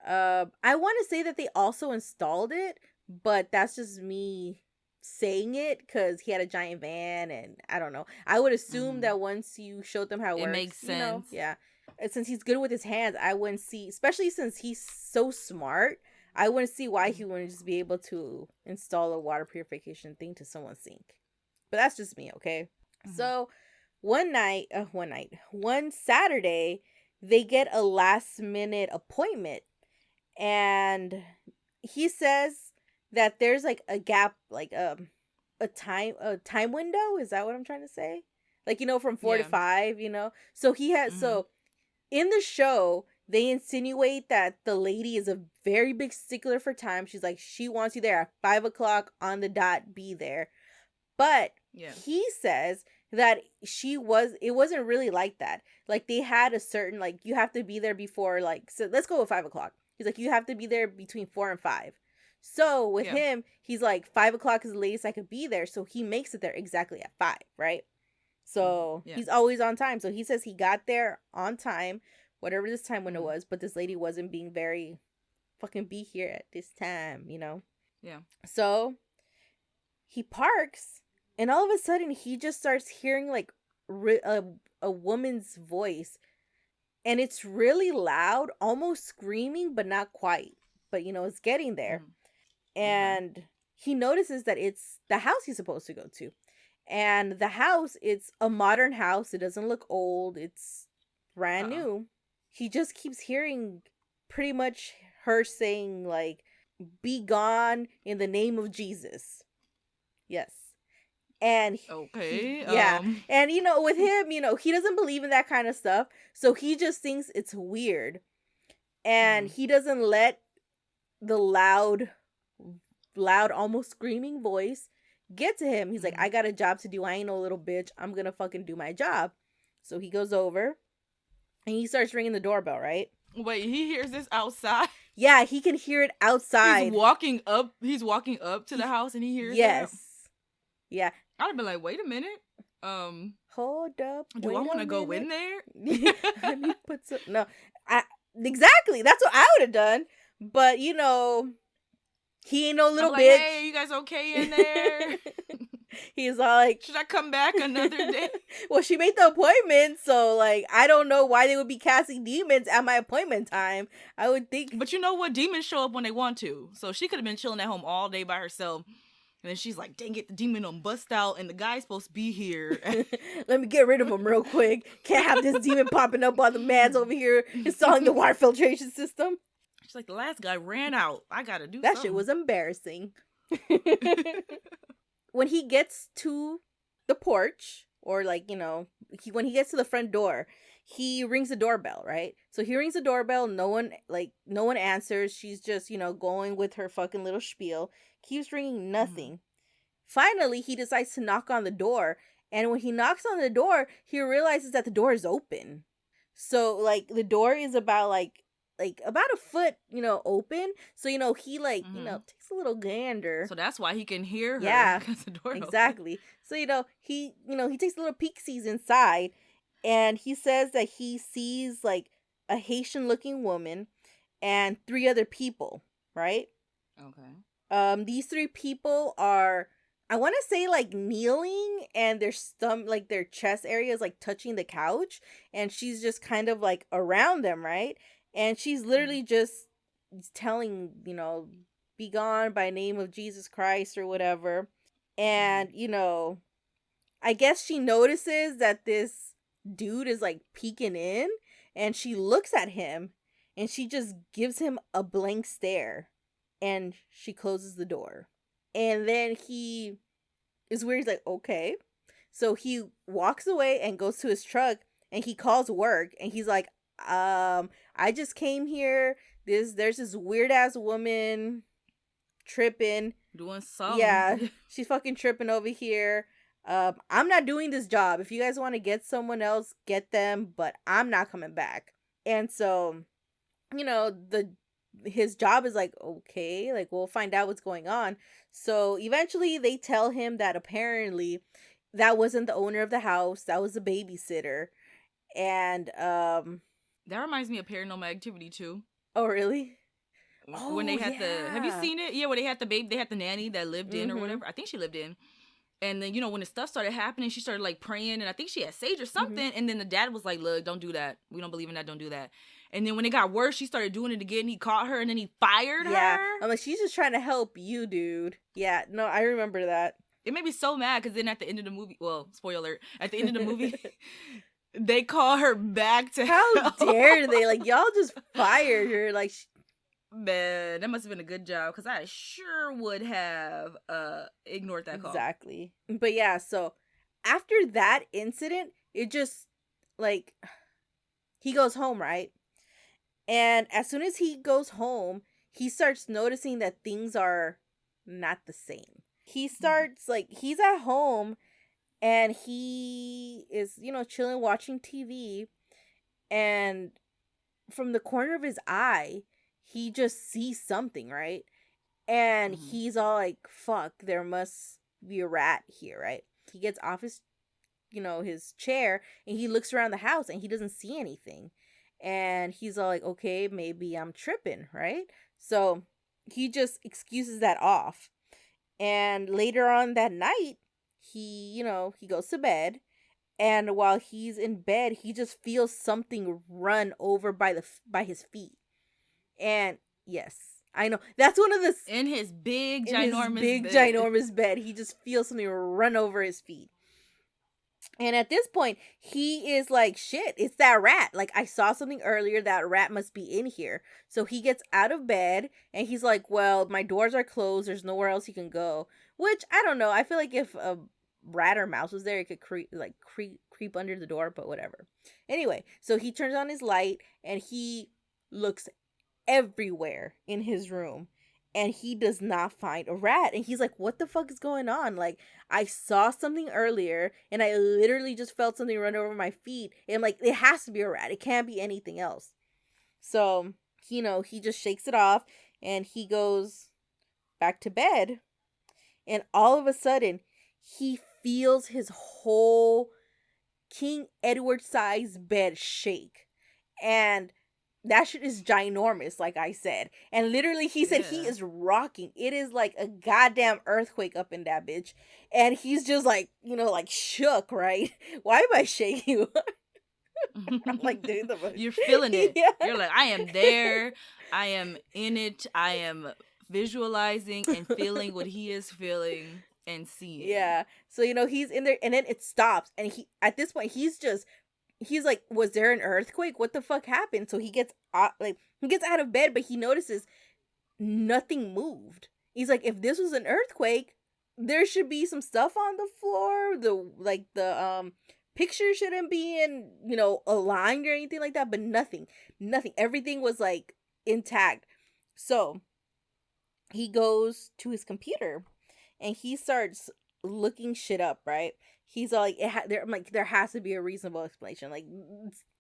I want to say that they also installed it, but that's just me saying it because he had a giant van, and I don't know. I would assume that once you showed them how it works, makes sense. Yeah. And since he's good with his hands, I wouldn't see, especially since he's so smart, I wouldn't see why he wouldn't just be able to install a water purification thing to someone's sink. But that's just me, okay? Mm-hmm. So one Saturday, they get a last minute appointment, and he says that there's like a gap, like a time window. Is that what I'm trying to say? Like, from 4 to 5, So he has, so in the show, they insinuate that the lady is a very big stickler for time. She's like, she wants you there at 5 o'clock on the dot, be there. But he says that it wasn't really like that. Like, they had a certain, like, you have to be there before, like, so let's go with 5 o'clock. He's like, you have to be there between 4 and 5. So with him, he's like, 5 o'clock is the latest I could be there. So he makes it there exactly at 5, right? So he's always on time. So he says he got there on time, whatever this time window was, but this lady wasn't being very fucking be here at this time, Yeah. So he parks, and all of a sudden he just starts hearing like a woman's voice, and it's really loud, almost screaming, but not quite. But it's getting there. And he notices that it's the house he's supposed to go to. And the house, it's a modern house. It doesn't look old. It's brand new. He just keeps hearing pretty much her saying, like, be gone in the name of Jesus. Yes. And okay. And with him, he doesn't believe in that kind of stuff. So he just thinks it's weird. And he doesn't let the loud, almost screaming voice get to him. He's like, I got a job to do. I ain't no little bitch. I'm gonna fucking do my job. So he goes over and he starts ringing the doorbell, right? Wait, he hears this outside? Yeah, he can hear it outside. He's walking up to the house and he hears it? Yes. Yeah. I'd have been like, wait a minute. Hold up. Do I want to go in there? Let me put some... No. Exactly. That's what I would have done. But, he ain't no little bitch. Hey, you guys okay in there? He's all like... Should I come back another day? Well, she made the appointment, so, like, I don't know why they would be casting demons at my appointment time. I would think... But you know what? Demons show up when they want to. So she could have been chilling at home all day by herself. And then she's like, dang it, the demon done bust out and the guy's supposed to be here. Let me get rid of him real quick. Can't have this demon popping up while the man's over here installing the water filtration system. She's like, the last guy ran out. I gotta do That something. shit was embarrassing. When he gets to the porch, or like, you know, when he gets to the front door, he rings the doorbell, right? So he rings the doorbell, no one answers. She's just, you know, going with her fucking little spiel. Keeps ringing, nothing. Finally, he decides to knock on the door, and when he knocks on the door, he realizes that the door is open. So, like, the door is about about a foot, you know, open. So, you know, he you know, takes a little gander. So that's why he can hear her. Yeah, because the door exactly. So, you know, he takes a little peek-sees inside, and he says that he sees like a Haitian-looking woman and 3 other people, right? Okay. These 3 people are, I want to say, like, kneeling, and their like their chest area is like touching the couch, and she's just kind of like around them, right? And she's literally just telling, you know, be gone by name of Jesus Christ or whatever. And, you know, I guess she notices that this dude is like peeking in, and she looks at him and she just gives him a blank stare, and she closes the door. And then he is weird. He's like, okay. So he walks away and goes to his truck, and he calls work, and he's like, I just came here. There's this weird ass woman tripping. Doing something. Yeah, she's fucking tripping over here. I'm not doing this job. If you guys want to get someone else, get them, but I'm not coming back. And so, you know, his job is like, okay, like, we'll find out what's going on. So eventually they tell him that apparently that wasn't the owner of the house. That was the babysitter. And, that reminds me of Paranormal Activity too. Oh, really? When they had have you seen it? Yeah, when they had the baby, they had the nanny that lived in or whatever. I think she lived in. And then, you know, when the stuff started happening, she started like praying, and I think she had sage or something. And then the dad was like, look, don't do that. We don't believe in that. Don't do that. And then when it got worse, she started doing it again. He caught her, and then he fired her. Yeah. I'm like, she's just trying to help you, dude. Yeah, no, I remember that. It made me so mad because then at the end of the movie, well, spoiler alert, at the end of the movie, they call her back to How help. dare they? Like, y'all just fired her. Like, man, that must have been a good job, because I sure would have ignored that call. Exactly. But yeah, so after that incident, it just, like, he goes home, right? And as soon as he goes home, he starts noticing that things are not the same. He starts, like, he's at home, and he is, you know, chilling, watching TV, and from the corner of his eye, he just sees something, right? And he's all like, fuck, there must be a rat here, right? He gets off his, you know, his chair, and he looks around the house, and he doesn't see anything. And he's all like, okay, maybe I'm tripping, right? So he just excuses that off. And later on that night, he, you know, he goes to bed. And while he's in bed, he just feels something run over by his feet. And yes, I know that's one of the in his big ginormous ginormous bed. He just feels something run over his feet. And at this point, he is like, shit, it's that rat. Like, I saw something earlier. That rat must be in here. So he gets out of bed, and he's like, well, my doors are closed. There's nowhere else he can go. Which, I don't know. I feel like if a rat or mouse was there, it could creep under the door, but whatever. Anyway, so he turns on his light, and he looks everywhere in his room, and he does not find a rat. And he's like, what the fuck is going on? Like, I saw something earlier, and I literally just felt something run over my feet, and like, it has to be a rat. It can't be anything else. So, you know, he just shakes it off, and he goes back to bed, and all of a sudden he feels his whole King Edward size bed shake. And that shit is ginormous, like I said. And literally, he said he is rocking. It is like a goddamn earthquake up in that bitch. And he's just like, you know, like shook, right? Why am I shaking? I'm like, dude, you're feeling it. Yeah. You're like, I am there. I am in it. I am visualizing and feeling what he is feeling and seeing. Yeah. So, he's in there and then it stops and at this point he's like, was there an earthquake? What the fuck happened? So he gets out of bed, but he notices nothing moved. He's like, if this was an earthquake, there should be some stuff on the floor. The picture shouldn't be in, aligned or anything like that, but nothing. Everything was like intact. So he goes to his computer and he starts looking shit up, right? He's like, there has to be a reasonable explanation. Like,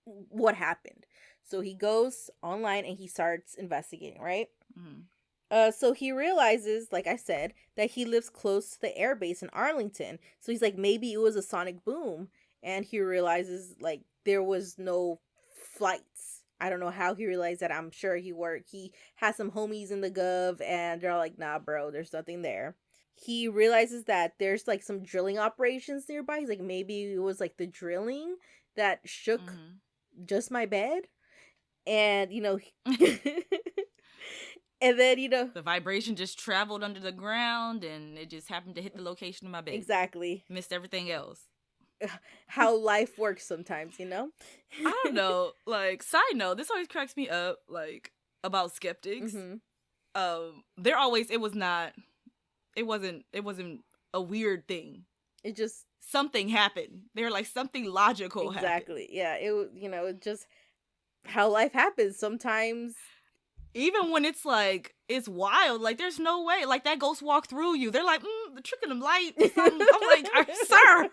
what happened? So he goes online and he starts investigating, right? Mm-hmm. So he realizes, like I said, that he lives close to the airbase in Arlington. So he's like, maybe it was a sonic boom. And he realizes, like, there was no flights. I don't know how he realized that. I'm sure he has some homies in the gov, and they're like, nah, bro, there's nothing there. He realizes that there's, like, some drilling operations nearby. He's like, maybe it was, like, the drilling that shook just my bed. And, and then, the vibration just traveled under the ground and it just happened to hit the location of my bed. Exactly. Missed everything else. How life works sometimes, I don't know. Like, side note, this always cracks me up, like, about skeptics. Mm-hmm. They're always, it wasn't a weird thing. It just, something happened. They're like, something logical happened. Exactly. Yeah. It just how life happens sometimes. Even when it's like, it's wild, like, there's no way, like, that ghost walked through you. They're like, the trick of them light. I'm like, sir.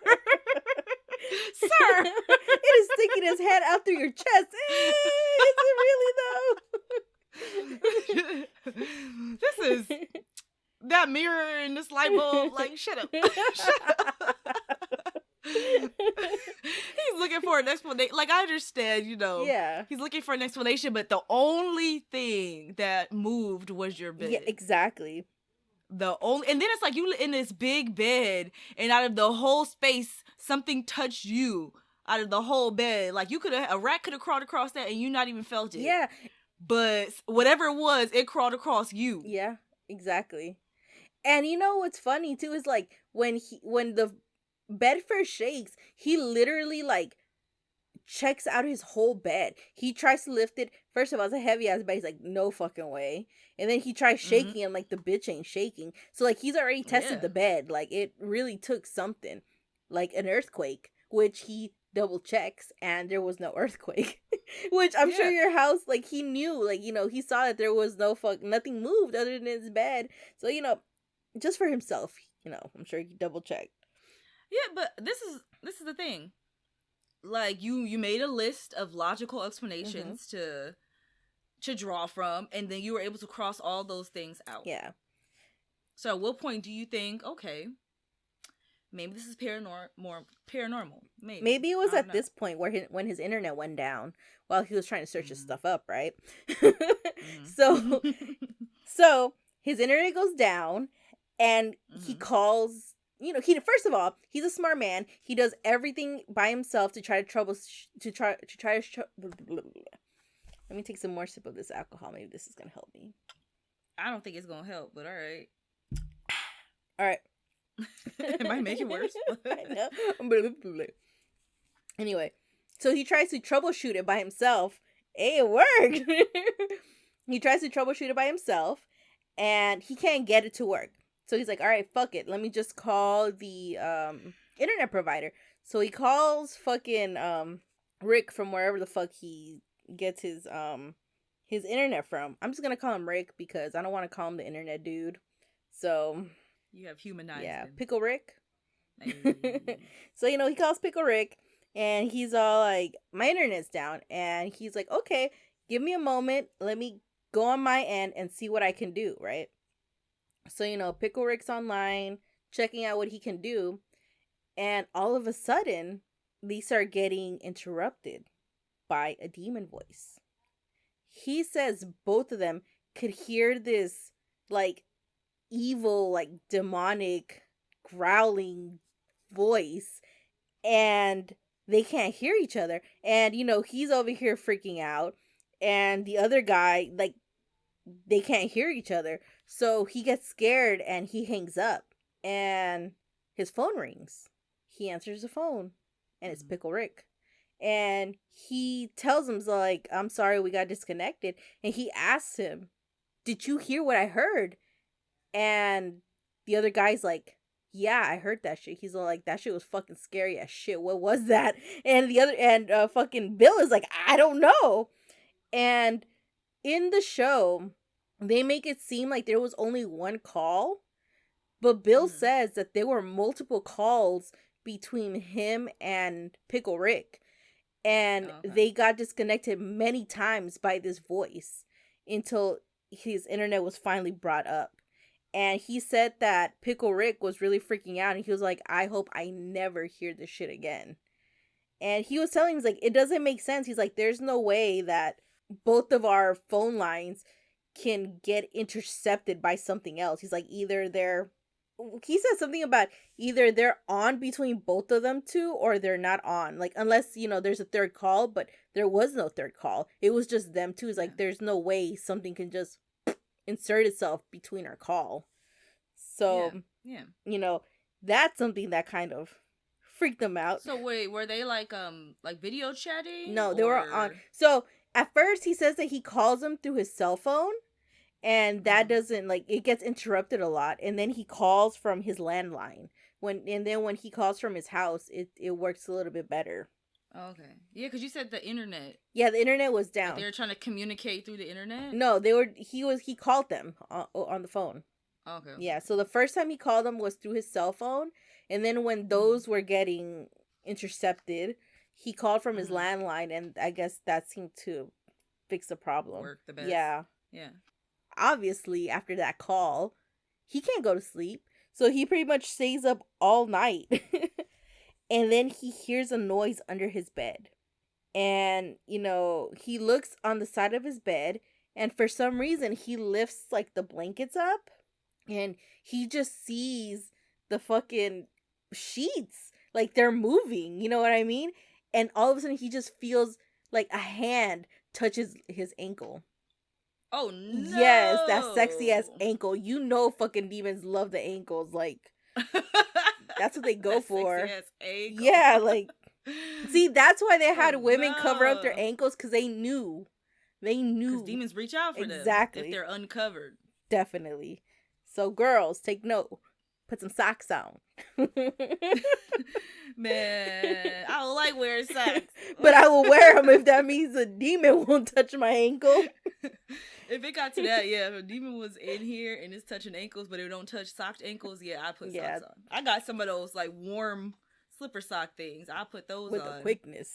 Sir. It is sticking his head out through your chest. Is it really, though? This is that mirror in this light bulb. Like, shut up. Shut up. He's looking for an explanation. Like, I understand, Yeah. He's looking for an explanation, but the only thing that moved was your bed. Yeah, exactly. And then it's like you in this big bed, and out of the whole space, something touched you out of the whole bed. Like, a rat could have crawled across that, and you not even felt it. Yeah. But whatever it was, it crawled across you. Yeah, exactly. And what's funny too is, like, when the bed first shakes, he literally, like, checks out his whole bed. He tries to lift it. First of all, it's a heavy ass bed. He's like, no fucking way. And then he tries shaking and, like, the bitch ain't shaking. So, like, he's already tested the bed. Like, it really took something, like an earthquake, which he double checks, and there was no earthquake. Which I'm sure your house, like, he knew, like, he saw that there was nothing moved other than his bed. So, just for himself, I'm sure he double checked. Yeah, but this is the thing. Like, you made a list of logical explanations to draw from, and then you were able to cross all those things out. Yeah. So at what point do you think, okay, maybe this is paranormal? Maybe it was at this point where when his internet went down while he was trying to search his stuff up, right? So his internet goes down, and he calls. First of all, he's a smart man. He does everything by himself to try to Let me take some more sip of this alcohol. Maybe this is gonna help me. I don't think it's gonna help, but all right. All right. It might make it worse. I know. Anyway, so he tries to troubleshoot it by himself. Hey, it worked. He tries to troubleshoot it by himself, and he can't get it to work. So he's like, all right, fuck it. Let me just call the internet provider. So he calls fucking Rick from wherever the fuck he gets his internet from. I'm just gonna call him Rick because I don't want to call him the internet dude. So you have humanized him. Pickle Rick. Hey. So he calls Pickle Rick, and he's all like, my internet's down, and he's like, okay, give me a moment. Let me go on my end and see what I can do, right? So, Pickle Rick's online, checking out what he can do, and all of a sudden, they start getting interrupted by a demon voice. He says both of them could hear this, like, evil, like, demonic, growling voice, and they can't hear each other. And, he's over here freaking out, and the other guy, like, they can't hear each other. So he gets scared and he hangs up. And his phone rings. He answers the phone. And it's Pickle Rick. And he tells him, like, I'm sorry, we got disconnected. And he asks him, did you hear what I heard? And the other guy's like, yeah, I heard that shit. He's all like, that shit was fucking scary as shit. What was that? And fucking Bill is like, I don't know. And in the show, they make it seem like there was only one call. But Bill says that there were multiple calls between him and Pickle Rick. And they got disconnected many times by this voice until his internet was finally brought up. And he said that Pickle Rick was really freaking out. And he was like, I hope I never hear this shit again. And he was telling him, like, it doesn't make sense. He's like, there's no way that both of our phone lines can get intercepted by something else. He's like, he said something about either they're on between both of them two or they're not on. Like, unless, there's a third call, but there was no third call. It was just them two. It's like, there's no way something can just insert itself between our call. So, that's something that kind of freaked them out. So wait, were they like video chatting? No, they were on. So at first he says that he calls them through his cell phone. And that doesn't, like, it gets interrupted a lot. And then he calls from his landline. When he calls from his house, it works a little bit better. Okay. Yeah, because you said the internet. Yeah, the internet was down. Like they were trying to communicate through the internet? No, he called them on the phone. Okay. Yeah, so the first time he called them was through his cell phone. And then when those were getting intercepted, he called from his landline. And I guess that seemed to fix the problem. Work the best. Yeah. Yeah. Obviously, after that call, he can't go to sleep. So he pretty much stays up all night. And then he hears a noise under his bed. And, he looks on the side of his bed. And for some reason, he lifts, like, the blankets up. And he just sees the fucking sheets. Like, they're moving. You know what I mean? And all of a sudden, he just feels like a hand touches his ankle. Oh, no. Yes, that sexy ass ankle. Fucking demons love the ankles. Like, that's what they go for. Sexy ass ankle. Yeah, like, see, that's why they had women cover up their ankles, because they knew. Because demons reach out for them. Exactly. If they're uncovered. Definitely. So, girls, take note. Put some socks on. Man, I don't like wearing socks. But I will wear them if that means a demon won't touch my ankle. If it got to that, yeah, if a demon was in here and it's touching ankles, but it don't touch socked ankles, yeah, I put socks on. I got some of those, like, warm slipper sock things. I put those with on. With the quickness.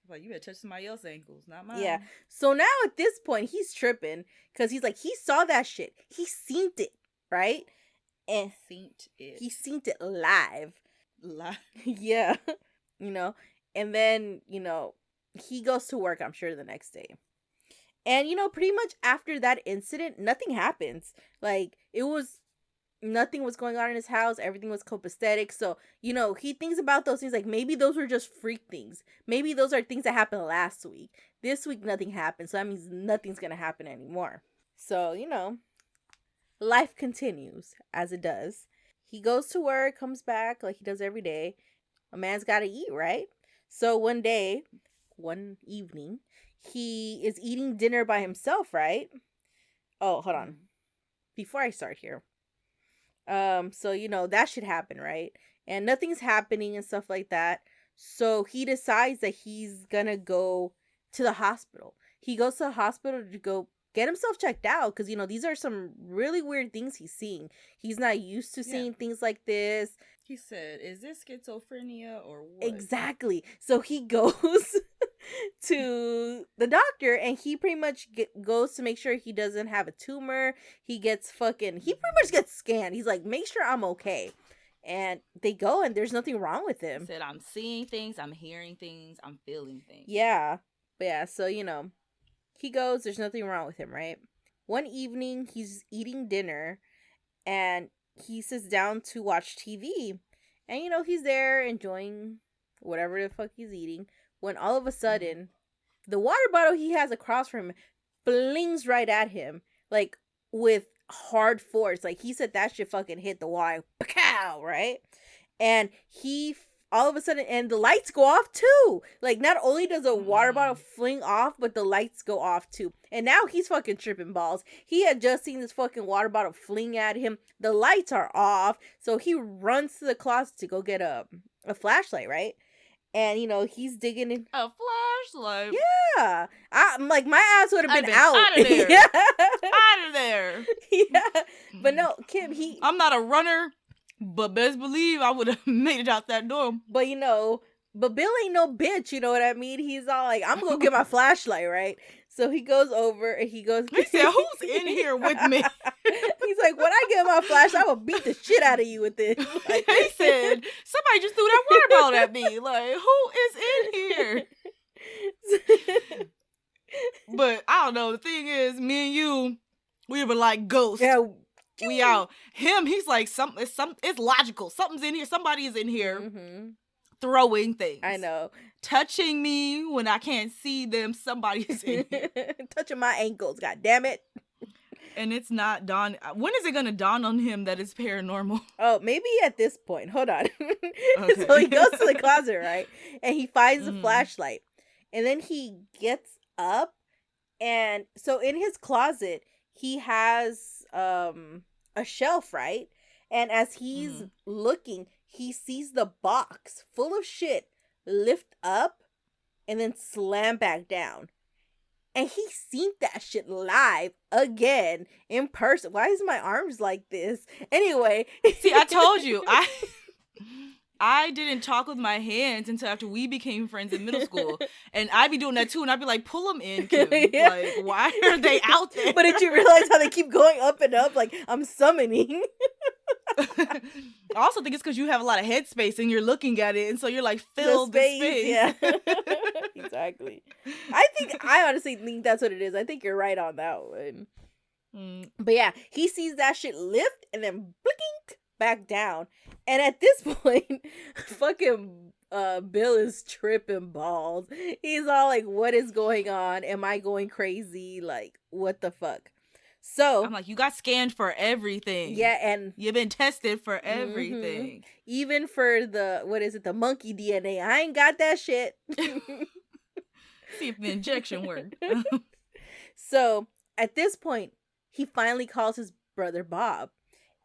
Like, you better touch somebody else's ankles, not mine. Yeah. So now at this point, he's tripping, because he's like, he saw that shit. He seen it, right? And he seen it live. Yeah. And then, he goes to work, I'm sure, the next day. And, pretty much after that incident, nothing happens. Like, nothing was going on in his house. Everything was copacetic. So, he thinks about those things like maybe those were just freak things. Maybe those are things that happened last week. This week, nothing happened. So that means nothing's going to happen anymore. So, life continues as it does. He goes to work, comes back like he does every day. A man's got to eat, right? So one evening, he is eating dinner by himself, right? Oh, hold on. Before I start here. So, that should happen, right? And nothing's happening and stuff like that. So he decides that he's gonna go to the hospital. He goes to the hospital to go get himself checked out because, these are some really weird things he's seeing. He's not used to seeing things like this. He said, is this schizophrenia or what? Exactly. So he goes to the doctor and he pretty much goes to make sure he doesn't have a tumor. He pretty much gets scanned. He's like, make sure I'm okay. And they go and there's nothing wrong with him. He said, I'm seeing things, I'm hearing things, I'm feeling things. Yeah. But yeah, so, he goes, there's nothing wrong with him, right? One evening, he's eating dinner and he sits down to watch TV. And, he's there enjoying whatever the fuck he's eating. When all of a sudden, the water bottle he has across from him flings right at him, like, with hard force. Like, he said that shit fucking hit the wall. Pow! Right? And he all of a sudden, and the lights go off too. Like, not only does a water bottle fling off, but the lights go off too. And now he's fucking tripping balls. He had just seen this fucking water bottle fling at him. The lights are off. So he runs to the closet to go get a flashlight, right? And, you know, he's digging in. A flashlight? Yeah. I'm like, my ass would have been out. Out of there. Yeah. Out of there. Yeah. But no, Kim, I'm not a runner, but best believe I would have made it out that door. But, you know, but Bill ain't no bitch, you know what I mean? He's all like, I'm going to get my flashlight, right? So he goes over and he goes. He said, who's in here with me? He's like, when I get my flashlight, I will beat the shit out of you with this. Like, he said, somebody just threw that water bottle at me. Like, who is in here? But I don't know. The thing is, me and you, we were like ghosts. Yeah. We out. Him, he's like, it's logical. Something's in here. Somebody is in here throwing things. I know. Touching me when I can't see them. Somebody's in here. Touching my ankles. God damn it. And it's not dawn. When is it going to dawn on him that it's paranormal? Oh, maybe at this point. Hold on. Okay. So he goes to the closet, right? And he finds the flashlight. And then he gets up. And so in his closet, he has a shelf, right? And as he's looking, he sees the box full of shit lift up and then slam back down. And he seen that shit live again in person. Why is my arms like this? Anyway. See, I told you. I didn't talk with my hands until after we became friends in middle school. And I'd be doing that too. And I'd be like, pull them in, Kim. Yeah. Like, why are they out there? But did you realize how they keep going up and up? Like, I'm summoning. I also think it's because you have a lot of headspace and you're looking at it. And so you're like, fill the space. Yeah. Exactly. I honestly think that's what it is. I think you're right on that one. But yeah, he sees that shit lift and then blinking back down. And at this point, fucking Bill is tripping balls. He's all like, what is going on? Am I going crazy? Like, what the fuck? So I'm like, you got scanned for everything. Yeah, and you've been tested for everything. Even for the monkey DNA. I ain't got that shit. See if the injection worked. So at this point, he finally calls his brother Bob.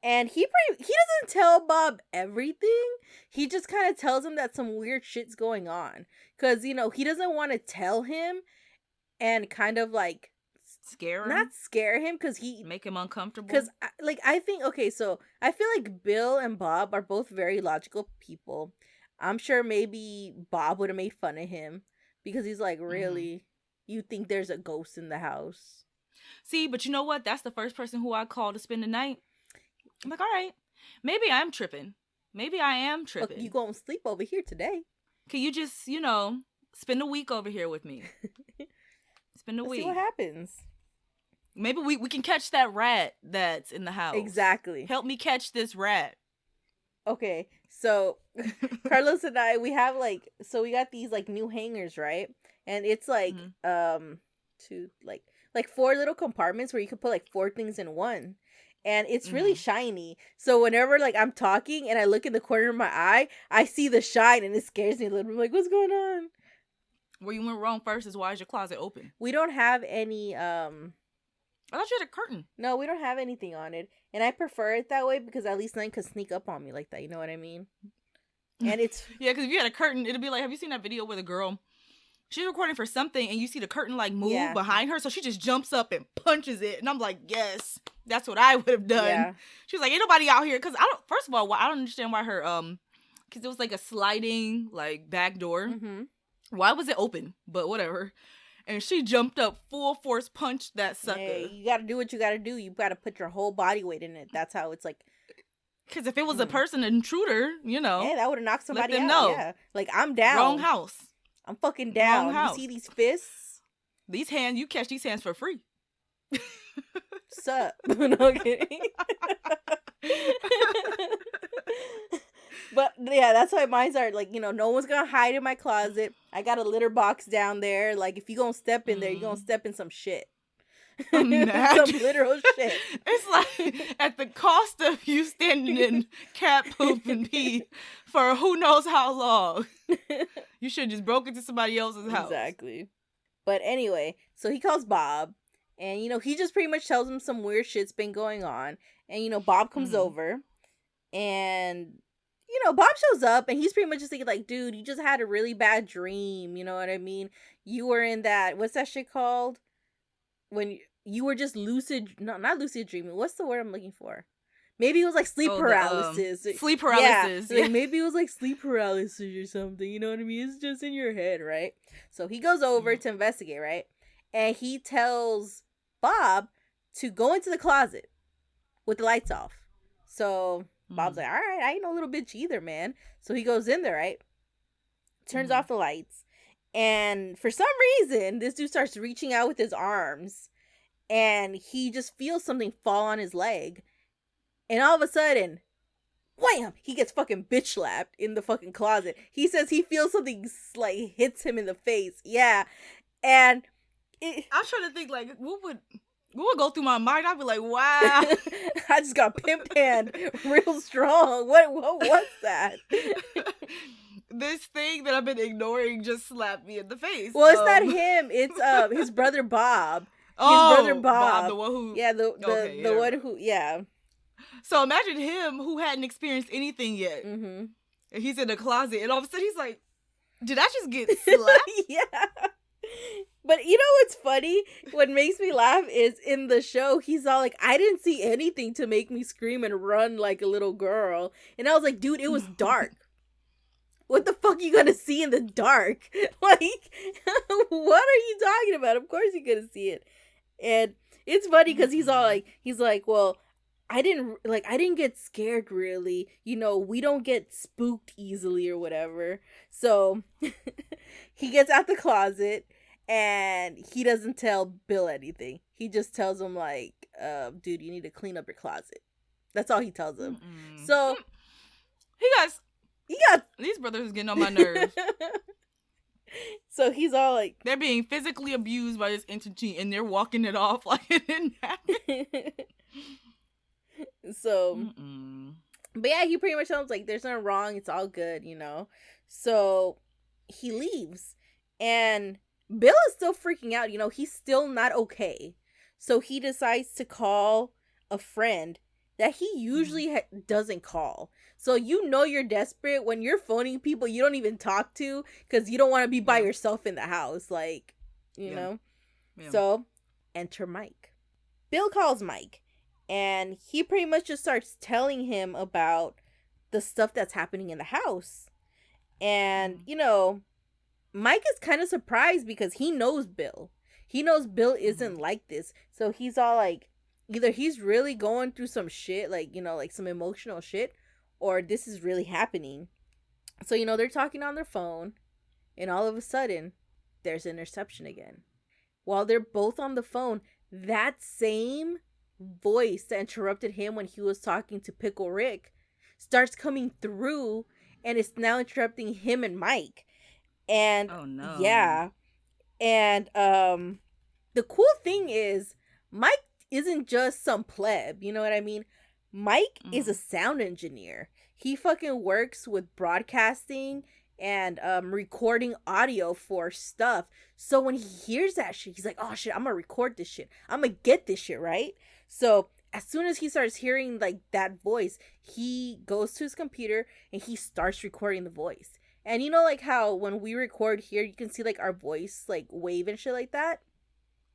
And he doesn't tell Bob everything. He just kind of tells him that some weird shit's going on. Because, you know, he doesn't want to tell him and kind of like scare him. Not scare him because make him uncomfortable. Because I think, okay, so I feel like Bill and Bob are both very logical people. I'm sure maybe Bob would have made fun of him because he's like, really? You think there's a ghost in the house? See, but you know what? That's the first person who I call to spend the night. I'm like, all right, maybe I'm tripping. Maybe I am tripping. You gonna sleep over here today? Can you just, spend a week over here with me? Spend a week. See what happens. Maybe we can catch that rat that's in the house. Exactly. Help me catch this rat. Okay, so Carlos and I, we have we got these like new hangers, right? And it's like two like 4 little compartments where you can put like 4 things in one. And it's really shiny. So whenever like I'm talking and I look in the corner of my eye, I see the shine and it scares me a little bit. I'm like, what's going on? Where you went wrong first is why is your closet open? We don't have any I thought you had a curtain. No, we don't have anything on it. And I prefer it that way because at least nothing could sneak up on me like that. You know what I mean? And it's yeah, because if you had a curtain, it'd be like, have you seen that video where the girl, she's recording for something and you see the curtain like move behind her, so she just jumps up and punches it, and I'm like, yes, that's what I would have done. Yeah. She was like, ain't nobody out here, because first of all, I don't understand why her because it was like a sliding like back door. Why was it open? But whatever. And she jumped up, full force punched that sucker. Hey, you gotta do what you gotta do. You gotta put your whole body weight in it. That's how it's like. Because if it was a person, an intruder, yeah, that would have knocked somebody let them out. know. Yeah, like I'm down. Wrong house. I'm fucking down. You see these fists? These hands, you catch these hands for free. Sup? No kidding. But yeah, that's why mines are like, no one's gonna hide in my closet. I got a litter box down there. Like if you gonna step in there, you gonna step in some shit. Imagine. Some literal shit. It's like at the cost of you standing in cat poop and pee for who knows how long. You should just broke into somebody else's house. Exactly. But anyway, so he calls Bob, and he just pretty much tells him some weird shit's been going on. And Bob comes over, and Bob shows up, and he's pretty much just thinking like, dude, you just had a really bad dream. You know what I mean? You were in that, what's that shit called? When you were just lucid, no, not lucid dreaming. What's the word I'm looking for? Maybe it was like sleep paralysis. Sleep paralysis. Yeah. Like maybe it was like sleep paralysis or something. You know what I mean? It's just in your head, right? So he goes over to investigate, right? And he tells Bob to go into the closet with the lights off. So Bob's like, all right, I ain't no little bitch either, man. So he goes in there, right? Turns off the lights. And for some reason, this dude starts reaching out with his arms. And he just feels something fall on his leg. And all of a sudden, wham! He gets fucking bitch slapped in the fucking closet. He says he feels something like hits him in the face. Yeah. And I'm trying to think like what would go through my mind? I'd be like, wow. I just got pimp hand real strong. What was that? This thing that I've been ignoring just slapped me in the face. Well, it's not him. It's his brother Bob. His brother Bob. The one who the one who So imagine him who hadn't experienced anything yet. And he's in the closet, and all of a sudden he's like, did I just get slapped? Yeah. But you know what's funny? What makes me laugh is in the show, he's all like, I didn't see anything to make me scream and run like a little girl. And I was like, dude, it was dark. What the fuck you gonna see in the dark? Like, what are you talking about? Of course you're gonna see it. And it's funny because he's like, well, I didn't get scared really. We don't get spooked easily or whatever. So he gets out the closet and he doesn't tell Bill anything. He just tells him like, dude, you need to clean up your closet. That's all he tells him. So he got these brothers getting on my nerves. So he's all like, they're being physically abused by this entity and they're walking it off like it didn't happen. So, but yeah, he pretty much tells like, there's nothing wrong. It's all good, So he leaves and Bill is still freaking out. He's still not okay. So he decides to call a friend that he usually doesn't call. So you're desperate when you're phoning people you don't even talk to because you don't want to be by yourself in the house. Like, you know? Yeah. So enter Mike. Bill calls Mike. And he pretty much just starts telling him about the stuff that's happening in the house. And, Mike is kind of surprised because he knows Bill. He knows Bill isn't like this. So he's all like, either he's really going through some shit, like, like some emotional shit, or this is really happening. So, they're talking on their phone, and all of a sudden, there's an interception again. While they're both on the phone, that same voice that interrupted him when he was talking to Pickle Rick starts coming through, and it's now interrupting him and Mike. And oh no. Yeah. And the cool thing is Mike isn't just some pleb, you know what I mean? Mike is a sound engineer. He fucking works with broadcasting and recording audio for stuff. So when he hears that shit, he's like, oh shit, I'm gonna record this shit. I'm gonna get this shit, right? So as soon as he starts hearing like that voice, he goes to his computer and he starts recording the voice. And like how when we record here, you can see like our voice like wave and shit like that.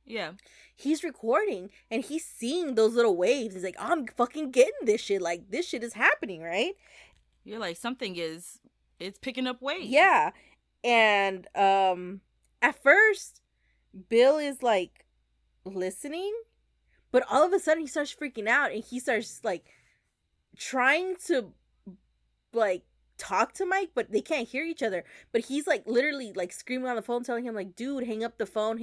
Yeah. He's recording and he's seeing those little waves. He's like, oh, I'm fucking getting this shit. Like, this shit is happening, right? You're like, it's picking up weight. Yeah. And at first, Bill is like listening, but all of a sudden he starts freaking out and he starts like trying to like talk to Mike, but they can't hear each other. But he's like literally like screaming on the phone, telling him like, dude, hang up the phone,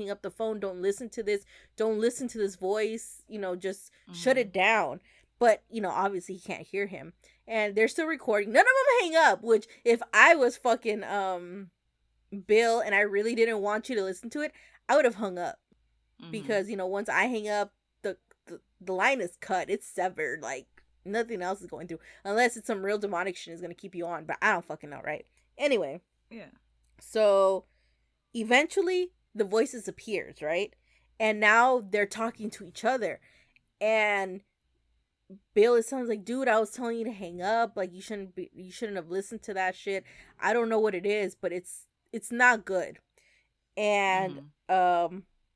don't listen to this voice, just shut it down. But obviously he can't hear him, and they're still recording. None of them hang up, which if I was fucking Bill and I really didn't want you to listen to it, I would have hung up. because, once I hang up, the line is cut. It's severed. Like, nothing else is going through. Unless it's some real demonic shit is going to keep you on. But I don't fucking know, right? Anyway. Yeah. So, eventually, the voice disappears, right? And now they're talking to each other. And Bill, it sounds like, dude, I was telling you to hang up. Like, you shouldn't have listened to that shit. I don't know what it is, but it's not good. And,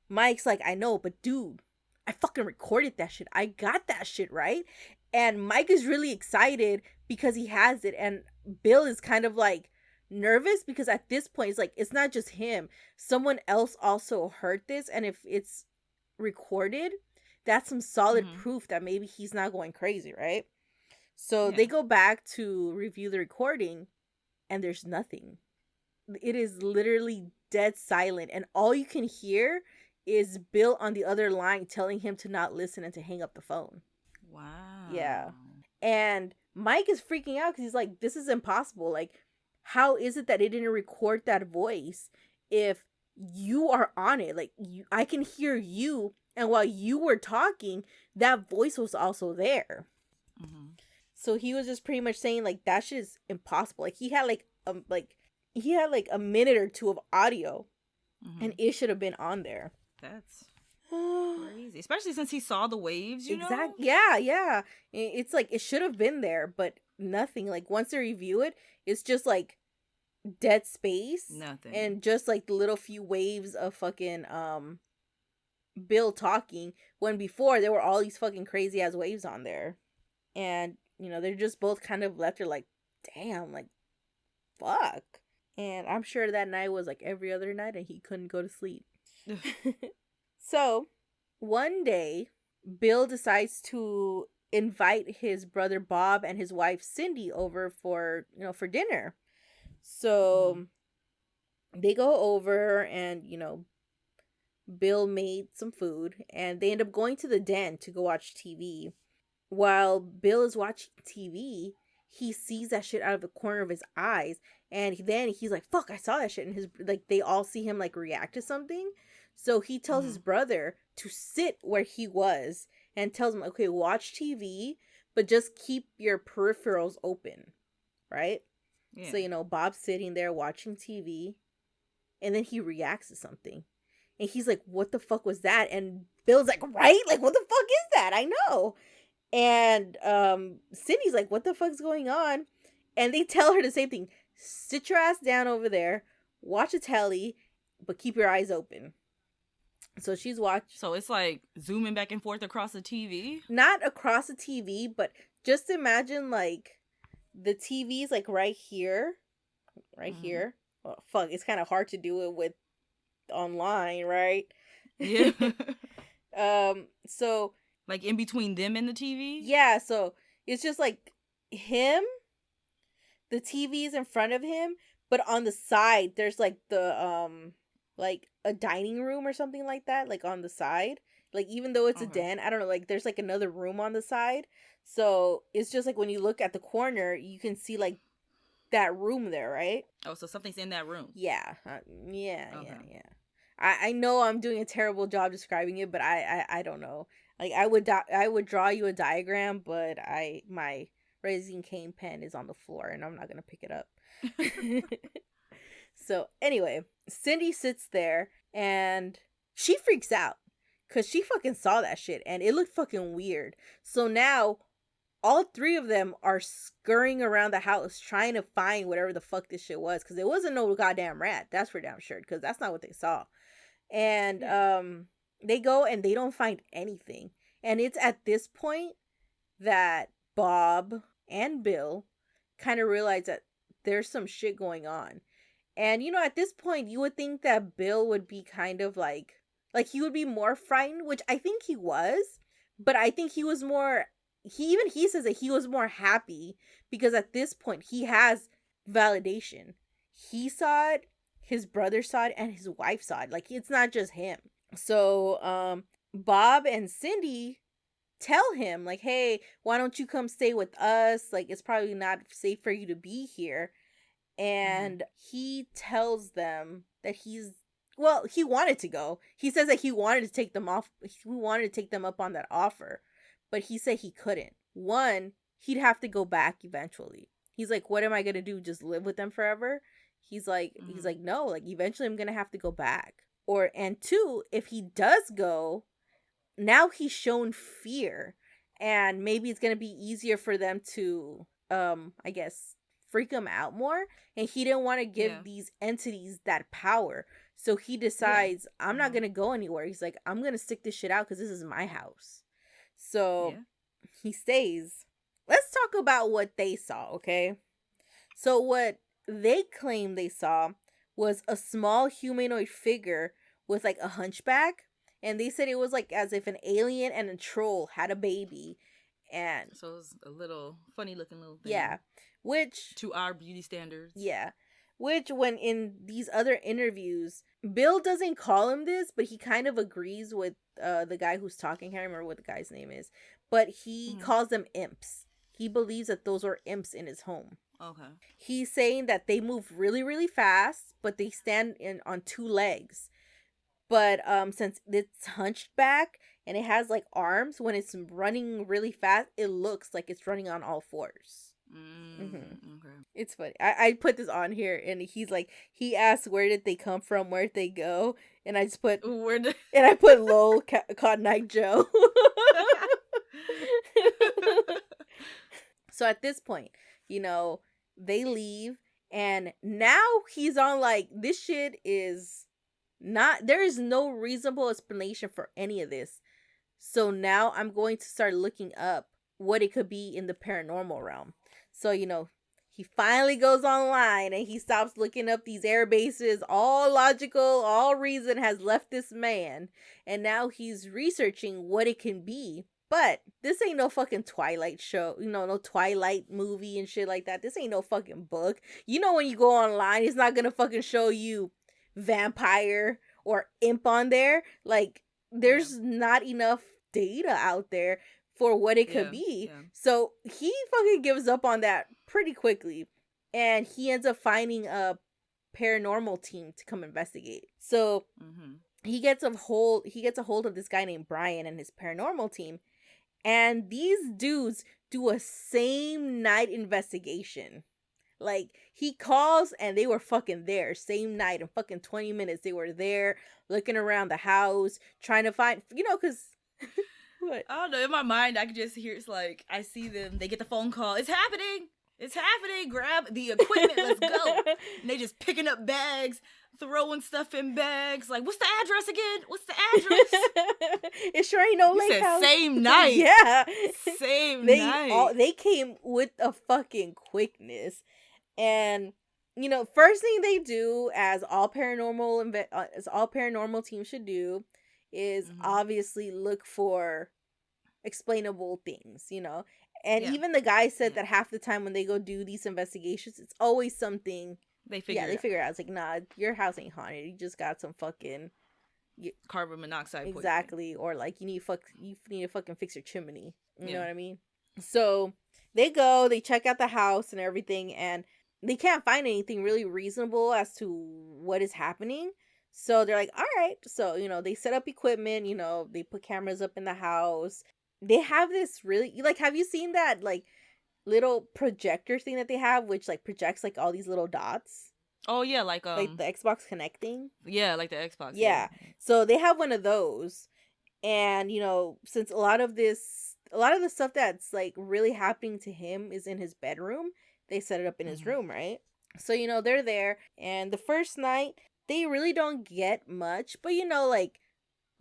Mike's like, I know, but dude, I fucking recorded that shit. I got that shit, right? And Mike is really excited because he has it. And Bill is kind of like nervous because at this point, it's like, it's not just him. Someone else also heard this. And if it's recorded, that's some solid proof that maybe he's not going crazy, right? So they go back to review the recording and there's nothing. It is literally dead silent. And all you can hear is Bill on the other line telling him to not listen and to hang up the phone. Wow. Yeah. And Mike is freaking out because he's like, this is impossible. Like, how is it that it didn't record that voice if you are on it? Like, I can hear you. And while you were talking, that voice was also there. So he was just pretty much saying, like, that shit is impossible. Like, he had a minute or two of audio and it should have been on there. That's crazy. Especially since he saw the waves, you know? Yeah. It's like, it should have been there, but nothing. Like, once they review it, it's just like dead space. Nothing. And just like the little few waves of fucking Bill talking, when before there were all these fucking crazy ass waves on there. And, they're just both kind of left there like, damn, like, fuck. And I'm sure that night was like every other night and he couldn't go to sleep. So, one day, Bill decides to invite his brother Bob and his wife Cindy over for dinner. So, they go over and, Bill made some food and they end up going to the den to go watch TV. While Bill is watching TV, he sees that shit out of the corner of his eyes. And then he's like, fuck, I saw that shit. And they all see him like react to something. So he tells his brother to sit where he was and tells him, okay, watch TV, but just keep your peripherals open. Right? Yeah. So, Bob's sitting there watching TV and then he reacts to something. And he's like, what the fuck was that? And Bill's like, right? Like, what the fuck is that? I know. And Cindy's like, what the fuck's going on? And they tell her the same thing. Sit your ass down over there, watch a telly, but keep your eyes open. So she's watching. So it's like zooming back and forth across the TV? Not across the TV, but just imagine like the TV's like right here. Right here. Well, fuck, it's kind of hard to do it with online, right? Yeah. So like in between them and the TV? Yeah, so it's just like him, the TV's in front of him, but on the side there's like the like a dining room or something like that, like on the side. Like, even though it's a den, I don't know, like there's like another room on the side. So it's just like when you look at the corner, you can see like that room there, right? Oh, so something's in that room. Yeah. Yeah. I know I'm doing a terrible job describing it, but I don't know. Like, I would draw you a diagram, but my Raising Cane pen is on the floor and I'm not gonna pick it up. So anyway, Cindy sits there and she freaks out because she fucking saw that shit and it looked fucking weird. So now all three of them are scurrying around the house trying to find whatever the fuck this shit was, because it wasn't no goddamn rat. That's for damn sure, because that's not what they saw. And they go and they don't find anything. And it's at this point that Bob and Bill kind of realize that there's some shit going on. And, at this point, you would think that Bill would be kind of like he would be more frightened, which I think he was. But I think he was more, he says that he was more happy because at this point, he has validation. He saw it, his brother saw it, and his wife saw it. Like, it's not just him. So, Bob and Cindy tell him, like, hey, why don't you come stay with us? Like, it's probably not safe for you to be here. And he tells them that he's Well, he wanted to go. He says that he wanted to take them off. He wanted to take them up on that offer, but he said he couldn't. One, he'd have to go back eventually. He's like, what am I gonna do? Just live with them forever? He's like, no. Like, eventually, I'm gonna have to go back. And two, if he does go, now he's shown fear, and maybe it's gonna be easier for them to, I guess, freak him out more. And he didn't want to give these entities that power. So he decides, I'm not gonna go anywhere. He's like, I'm gonna stick this shit out because this is my house. So he stays. Let's talk about what they saw, okay? So what they claim they saw was a small humanoid figure with like a hunchback. And they said it was like as if an alien and a troll had a baby. And so it was a little funny looking little thing. Yeah. Which, to our beauty standards. Yeah. Which, when in these other interviews, Bill doesn't call him this, but he kind of agrees with the guy who's talking. I can't remember what the guy's name is. But he calls them imps. He believes that those are imps in his home. Okay. He's saying that they move really, really fast, but they stand on two legs. But since it's hunched back and it has like arms, when it's running really fast, it looks like it's running on all fours. Okay. It's funny. I put this on here, and he's like, he asks where did they come from, where did they go, and I just put and I put lol Cotton Eye Joe. So at this point, they leave, and now he's on like, this shit is not, there is no reasonable explanation for any of this. So now I'm going to start looking up what it could be in the paranormal realm. So, he finally goes online and he stops looking up these air bases. All logical, all reason has left this man. And now he's researching what it can be. But this ain't no fucking Twilight show, no Twilight movie and shit like that. This ain't no fucking book. When you go online, it's not gonna fucking show you vampire or imp on there. Like, there's not enough data out there for what it could be. Yeah. So he fucking gives up on that pretty quickly, and he ends up finding a paranormal team to come investigate. So he gets a hold of this guy named Brian and his paranormal team, and these dudes do a same night investigation. Like, he calls and they were fucking there same night. In fucking 20 minutes they were there looking around the house trying to find, because what? I don't know. In my mind, I could just hear, it's like, I see them. They get the phone call. It's happening. It's happening. Grab the equipment. Let's go. And they just picking up bags, throwing stuff in bags. Like, what's the address again? What's the address? It sure ain't no lake house. Same night. Yeah. Same night. They came with a fucking quickness. And, first thing they do, as all paranormal teams should do, is obviously look for explainable things, and even the guy said that half the time when they go do these investigations, it's always something they figure out. It's like, nah, your house ain't haunted, you just got some fucking carbon monoxide poisoning. Exactly. Or like, you need to fucking fix your chimney, you know what I mean? So they go, they check out the house and everything, and they can't find anything really reasonable as to what is happening. So they're like, all right. So, they set up equipment, they put cameras up in the house. They have this really, like, have you seen that, like, little projector thing that they have, which, like, projects, like, all these little dots? Oh, yeah, like the Xbox connecting? Yeah, like the Xbox. Yeah. So they have one of those. And, since a lot of the stuff that's, like, really happening to him is in his bedroom, they set it up in his room, right? So, they're there. And the first night, they really don't get much, but like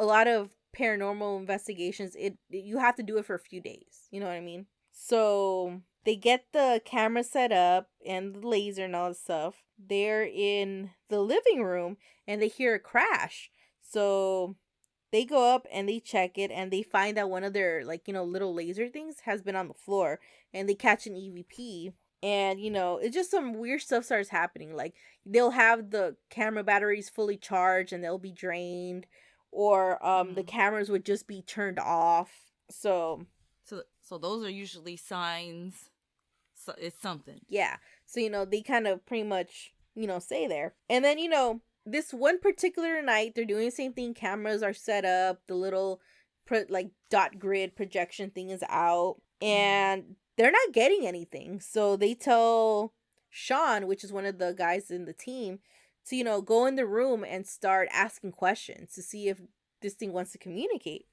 a lot of paranormal investigations, you have to do it for a few days. You know what I mean? So they get the camera set up and the laser and all this stuff. They're in the living room and they hear a crash. So they go up and they check it and they find that one of their little laser things has been on the floor, and they catch an EVP. And, it's just some weird stuff starts happening. Like, they'll have the camera batteries fully charged and they'll be drained. Or the cameras would just be turned off. So those are usually signs. So it's something. Yeah. So, they kind of pretty much, stay there. And then, this one particular night, they're doing the same thing. Cameras are set up. The little dot grid projection thing is out, and they're not getting anything. So they tell Sean, which is one of the guys in the team, to, you know, go in the room and start asking questions to see if this thing wants to communicate.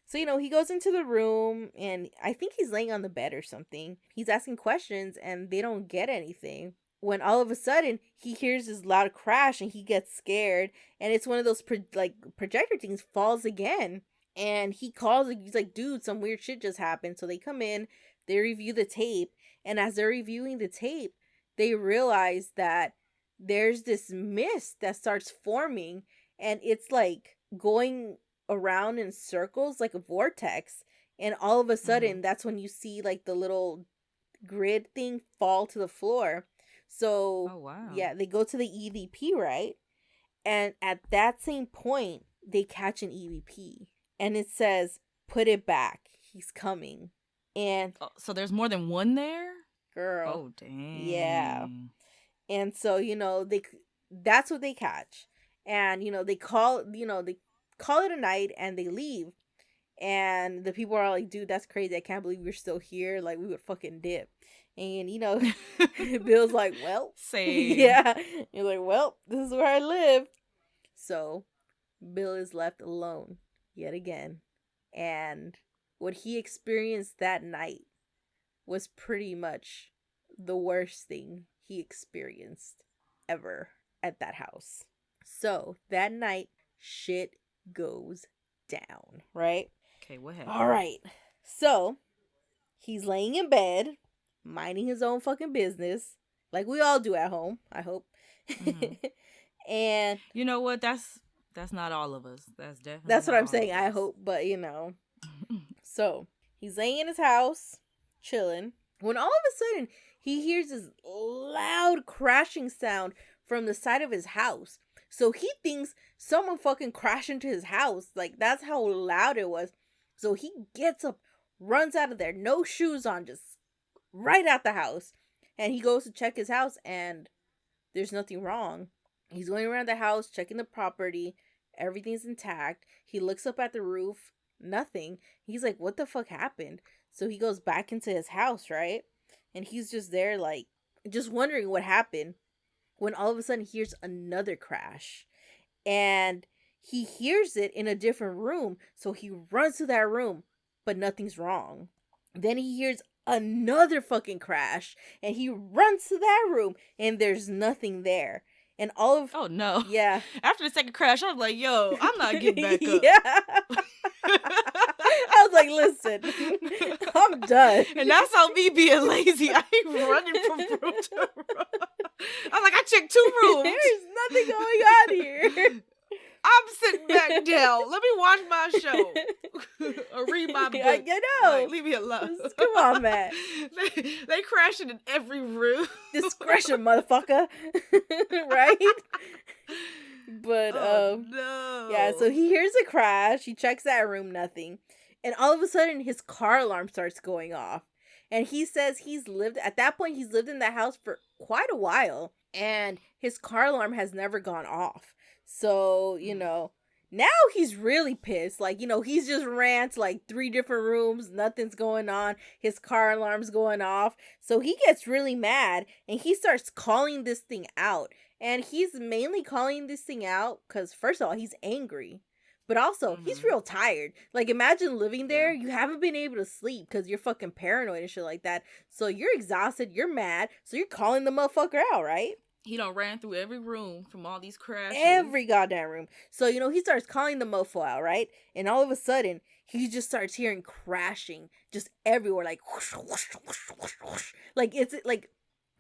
So, you know, he goes into the room, and I think he's laying on the bed or something. He's asking questions, and they don't get anything. When all of a sudden, he hears this loud crash, and he gets scared. And it's one of those, projector things falls again. And he calls, he's like, dude, some weird shit just happened. So they come in, they review the tape. And as they're reviewing the tape, they realize that there's this mist that starts forming. And it's like going around in circles like a vortex, and all of a sudden that's when you see like the little grid thing fall to the floor. So Oh, wow. yeah, they go to the EVP, right? And at that same point they catch an EVP, and it says, put it back, he's coming. And Oh, so there's more than one there? girl, Oh, dang. yeah. And so, you know, that's what they catch. And, you know, they call it a night, and they leave. And the people are like, dude, that's crazy. I can't believe you're still here. Like, we would fucking dip. And, you know, Bill's like, well, Same. yeah. You're like, well, this is where I live. So Bill is left alone yet again. And what he experienced that night was pretty much the worst thing he experienced ever at that house. So that night, shit goes down, right? Okay, what happened? All right. So he's laying in bed, minding his own fucking business, like we all do at home, I hope. Mhm. And You know what? That's not all of us. That's definitely that's what not I'm all saying, of I us. hope, but you know. So he's laying in his house, chilling, when all of a sudden he hears this loud crashing sound from the side of his house. So he thinks someone fucking crashed into his house. Like, that's how loud it was. So he gets up, runs out of there, no shoes on, just right out the house. And he goes to check his house, and there's nothing wrong. He's going around the house, checking the property. Everything's intact. He looks up at the roof. Nothing. He's like, what the fuck happened? So he goes back into his house, right? And he's just there, like, just wondering what happened, when all of a sudden he hears another crash. And he hears it in a different room. So he runs to that room, but nothing's wrong. Then he hears another fucking crash, and he runs to that room, and there's nothing there. And all of Oh, no. yeah. After the second crash, I was like, yo, I'm not getting back up. Yeah. I was like, listen, I'm done. And that's how me being lazy. I ain't running from room to room. I'm like, I checked 2 rooms. There's nothing going on here. I'm sitting back down. Let me watch my show or read my book. You know, Like, leave me alone. come on, man. They crashing in every room. Discretion, motherfucker. Right? But no. yeah, so he hears a crash, he checks that room, nothing. And all of a sudden his car alarm starts going off. And he says he's lived in that house for quite a while, and his car alarm has never gone off. So, you know, now he's really pissed. Like, you know, he's just ran to like 3 different rooms, nothing's going on, his car alarm's going off. So he gets really mad, and he starts calling this thing out. And he's mainly calling this thing out because, first of all, he's angry. But also, he's real tired. Like, imagine living there. You haven't been able to sleep because you're fucking paranoid and shit like that. So you're exhausted. You're mad. So you're calling the motherfucker out, right? He done ran through every room from all these crashes. Every goddamn room. So, you know, he starts calling the mofo out, right? And all of a sudden, he just starts hearing crashing just everywhere. Like, whoosh, whoosh, whoosh, whoosh, whoosh. Like, it's like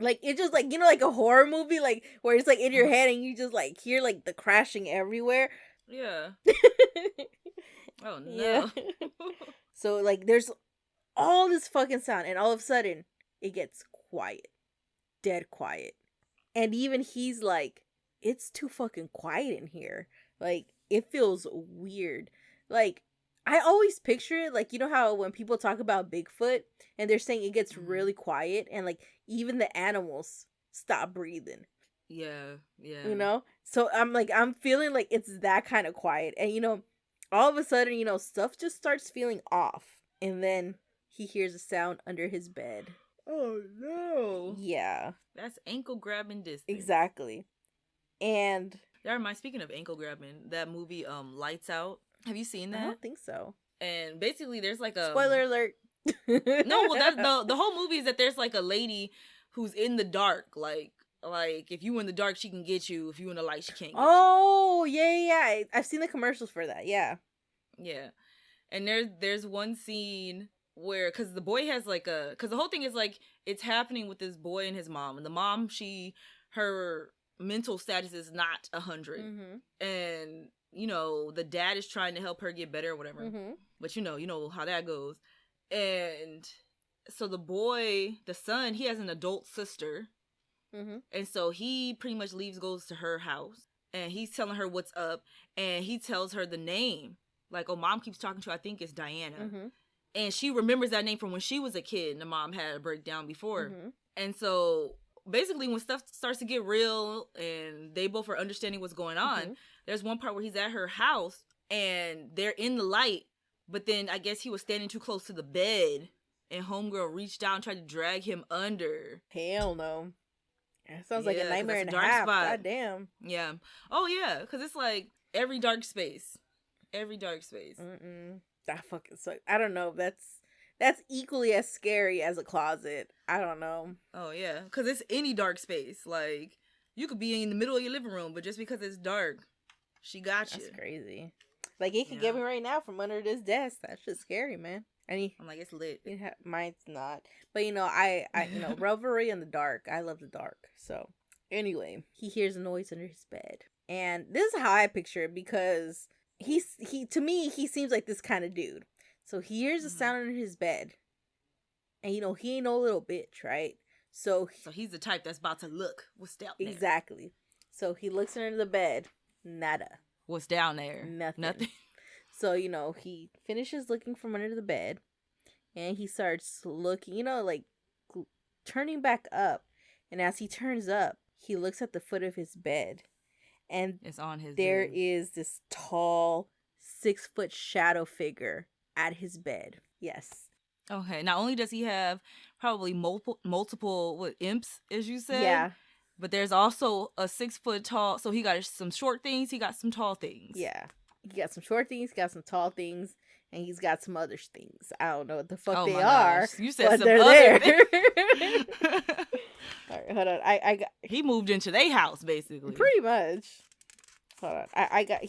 it's just like, you know, like a horror movie, like where it's like in your head and you just like hear like the crashing everywhere. Yeah. Oh, no. Yeah. So, like, there's all this fucking sound, and all of a sudden, it gets quiet. Dead quiet. And even he's like, it's too fucking quiet in here. Like, it feels weird. Like, I always picture it, like, you know how when people talk about Bigfoot, and they're saying it gets really quiet, and, like, even the animals stop breathing. Yeah, yeah. You know? So I'm feeling like it's that kind of quiet. And, all of a sudden, stuff just starts feeling off. And then he hears a sound under his bed. Oh no. Yeah, That's ankle grabbing distance. exactly. And That reminds, speaking of ankle grabbing, that movie Lights Out. Have you seen I that? don't think so. And basically there's like a Spoiler alert. No, well that the whole movie is that there's like a lady who's in the dark, like if you in the dark she can get you, if you in the light she can't get Oh, yeah. I've seen the commercials for that. Yeah. you. Yeah. And there's one scene where, cuz the boy has like cuz the whole thing is like it's happening with this boy and his mom. And the mom, her mental status is not 100. Mm-hmm. And the dad is trying to help her get better or whatever. Mm-hmm. But you know how that goes. And so the son, he has an adult sister. Mm-hmm. And so he pretty much goes to her house, and he's telling her what's up, and he tells her the name. Like, oh, mom keeps talking to her, I think it's Diana. Mm-hmm. And she remembers that name from when she was a kid, and the mom had a breakdown before. Mm-hmm. And so basically when stuff starts to get real and they both are understanding what's going on, Mm-hmm. there's one part where he's at her house and they're in the light, but then I guess he was standing too close to the bed, and homegirl reached out and tried to drag him under. Hell no. That sounds like Yeah, a 'cause nightmare that's and a a dark half. spot. God damn. Yeah. Oh yeah, because it's like every dark space. Every dark space. Mm-mm. That fucking sucks. I don't know. That's equally as scary as a closet. I don't know. Oh yeah, because it's any dark space. Like, you could be in the middle of your living room, but just because it's dark, she got you. That's crazy. Like, it could get me right now from under this desk. That's just scary, man. I'm like, it's lit. mine's not. But, I revelry in the dark. I love the dark. So, anyway, he hears a noise under his bed. And this is how I picture it, because he to me, he seems like this kind of dude. So he hears a sound under his bed. And, he ain't no little bitch, right? So he's the type that's about to look what's down there. Exactly. So he looks under the bed. Nada. What's down there? Nothing. So, he finishes looking from under the bed. And he starts looking, turning back up. And as he turns up, he looks at the foot of his bed. And it's on his there bed. is this tall 6-foot shadow figure at his bed. Yes. Okay. Not only does he have probably multiple imps, as you said. Yeah. But there's also a 6-foot tall. So he got some short things. He got some tall things. Yeah. He got some short things. He got some tall things. And he's got some other things. I don't know what the fuck they are. Gosh. You said but some they're other there. things. All right, hold on. He moved into their house basically. Pretty much. Hold on. I got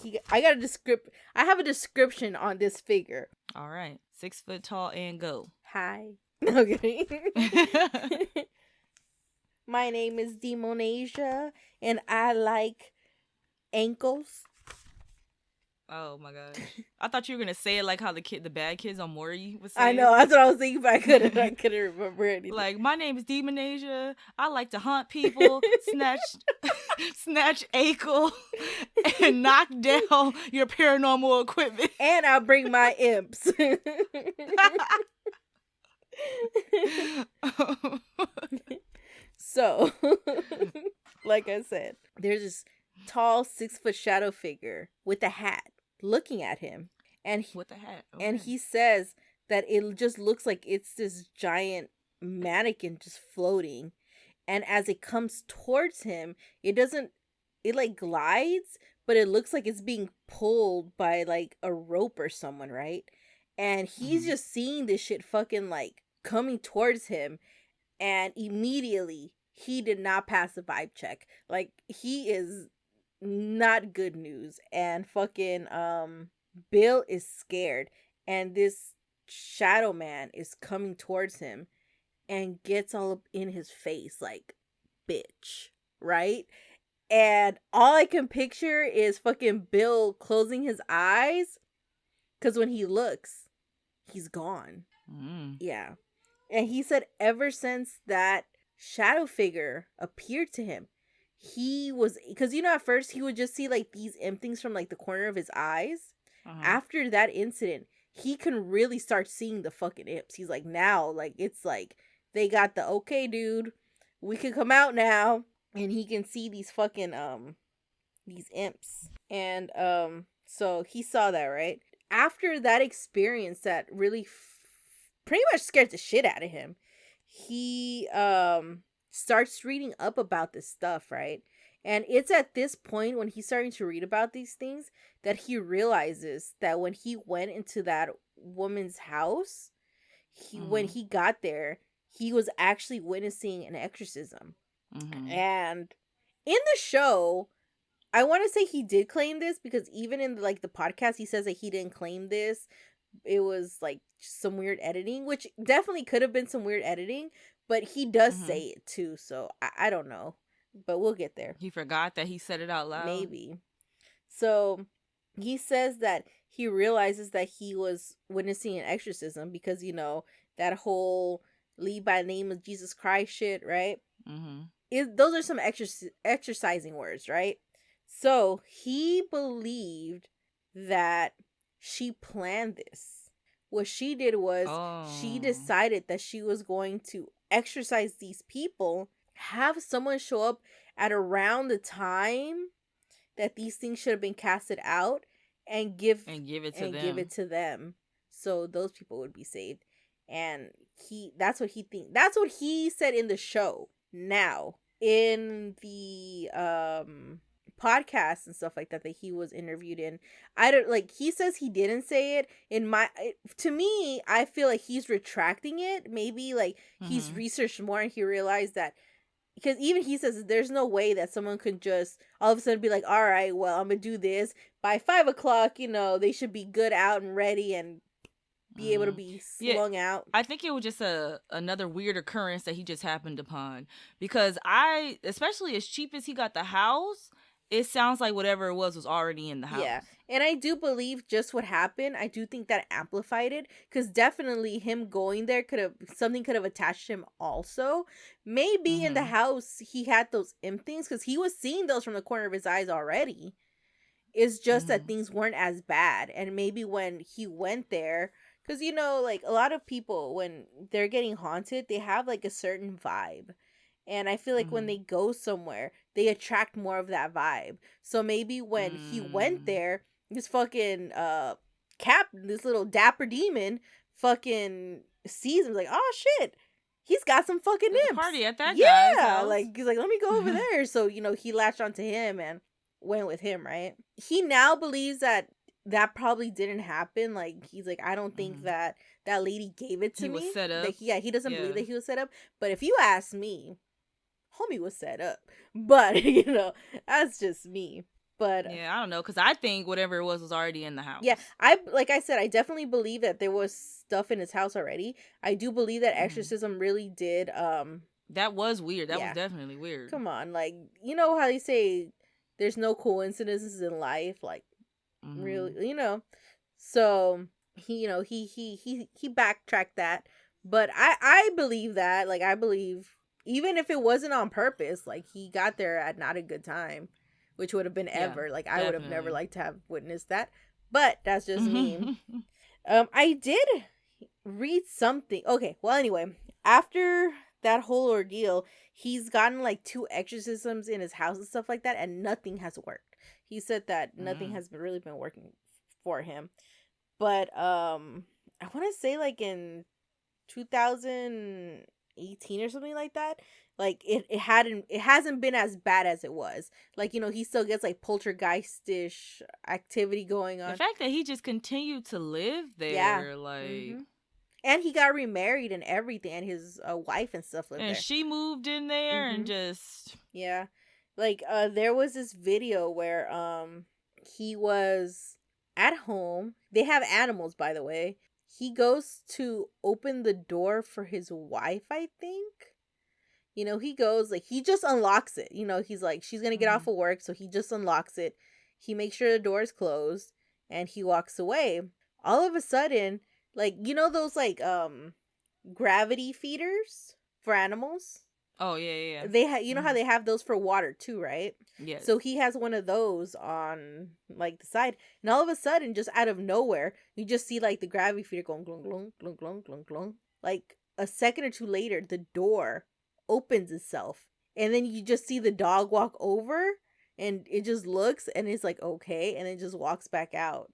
a descript. I have a description on this figure. All right. 6 foot tall and go. Hi. Okay. My name is Demonasia, and I like ankles. Oh my gosh! I thought you were gonna say it like how the bad kids on Maury was I saying. know, that's what I was thinking, but I couldn't remember anything. Like, my name is Demonasia. I like to hunt people, snatch ankle, and knock down your paranormal equipment. And I'll bring my imps. So, like I said, there's this tall 6-foot shadow figure with a hat looking at him, and with the hat, and he says that it just looks like it's this giant mannequin just floating, and as it comes towards him, it like glides, but it looks like it's being pulled by like a rope or someone, right? And he's just seeing this shit fucking like coming towards him, and immediately he did not pass the vibe check. Like, he is not good news, and fucking Bill is scared, and this shadow man is coming towards him and gets all up in his face like, bitch, right? And all I can picture is fucking Bill closing his eyes, because when he looks, he's gone. Yeah. And he said ever since that shadow figure appeared to him, he was, because at first he would just see like these imp things from like the corner of his eyes. After that incident, he can really start seeing the fucking imps. He's like, now, like, it's like they got the, okay, dude, we can come out now. and he can see these fucking these imps. And so he saw that, right? After that experience that really pretty much scared the shit out of him, he starts reading up about this stuff, right? And it's at this point when he's starting to read about these things that he realizes that when he went into that woman's house, when he got there, he was actually witnessing an exorcism. And in the show, I want to say he did claim this, because even in like the podcast, he says that he didn't claim this. It was like some weird editing, which definitely could have been some weird editing, but he does say it too. So I don't know, but we'll get there. He forgot that he said it out loud. Maybe. So he says that he realizes that he was witnessing an exorcism because, you know, that whole lead by the name of Jesus Christ shit, right? Those are some exercising words, right? So he believed that she planned this. What she did was she decided that she was going to exorcise these people, have someone show up at around the time that these things should have been casted out, and give it to them, so those people would be saved. And that's what he said in the show. Now, in the podcasts and stuff like that he was interviewed in, I don't like, he says he didn't say it. To me, I feel like he's retracting it. Maybe like he's researched more and he realized that, because even he says there's no way that someone could just all of a sudden be like, all right, well, I'm gonna do this by 5 o'clock, you know, they should be good out and ready and be able to be slung out. I think it was just another weird occurrence that he just happened upon, because especially as cheap as he got the house, it sounds like whatever it was already in the house. Yeah, and I do believe just what happened, I do think that amplified it, because definitely him going there something could have attached him also. Maybe in the house he had those imp things, because he was seeing those from the corner of his eyes already. It's just that things weren't as bad, and maybe when he went there, because, you know, like, a lot of people, when they're getting haunted, they have, like, a certain vibe. And I feel like when they go somewhere, they attract more of that vibe. So maybe when he went there, this fucking this little dapper demon fucking sees him, like, oh, shit, he's got some fucking There's imps. a party at that yeah, guy's house. like, he's like, let me go over there. So, you know, he latched onto him and went with him, right? He now believes that probably didn't happen. Like, he's like, I don't think that lady gave it to me. He was set up. Like, he doesn't believe that he was set up. But if you ask me, homie was set up. But, you know, that's just me. But yeah, I don't know, because I think whatever it was already in the house. Yeah, like I said, I definitely believe that there was stuff in his house already. I do believe that exorcism really did that was weird. That was definitely weird. Come on, like, you know how they say there's no coincidences in life, like, really, you know. So he backtracked that, but I believe that, like, I believe even if it wasn't on purpose, like, he got there at not a good time, which would have been ever. Like, I would have never liked to have witnessed that, but that's just me. I did read something. Okay, well, anyway, after that whole ordeal, he's gotten like 2 exorcisms in his house and stuff like that, and nothing has worked. He said that nothing has really been working for him. But I want to say like in 2018 or something like that, like it hasn't been as bad as it was. Like, you know, he still gets like poltergeistish activity going on. The fact that he just continued to live there, like, and he got remarried and everything, and his wife and stuff lived there. And she moved in there and just like there was this video where he was at home. They have animals, by the way. He goes to open the door for his wife, I think. You know, he goes, like, he just unlocks it. You know, he's like, she's gonna get off of work, so he just unlocks it. He makes sure the door is closed, and he walks away. All of a sudden, like, you know those, like, gravity feeders for animals? Oh, yeah. They you know how they have those for water, too, right? Yes. So he has one of those on, like, the side. And all of a sudden, just out of nowhere, you just see, like, the gravity feeder going glung, glung, glung, glung, glung, glung. Like, a second or two later, the door opens itself, and then you just see the dog walk over, and it just looks, and it's like, okay, and then just walks back out.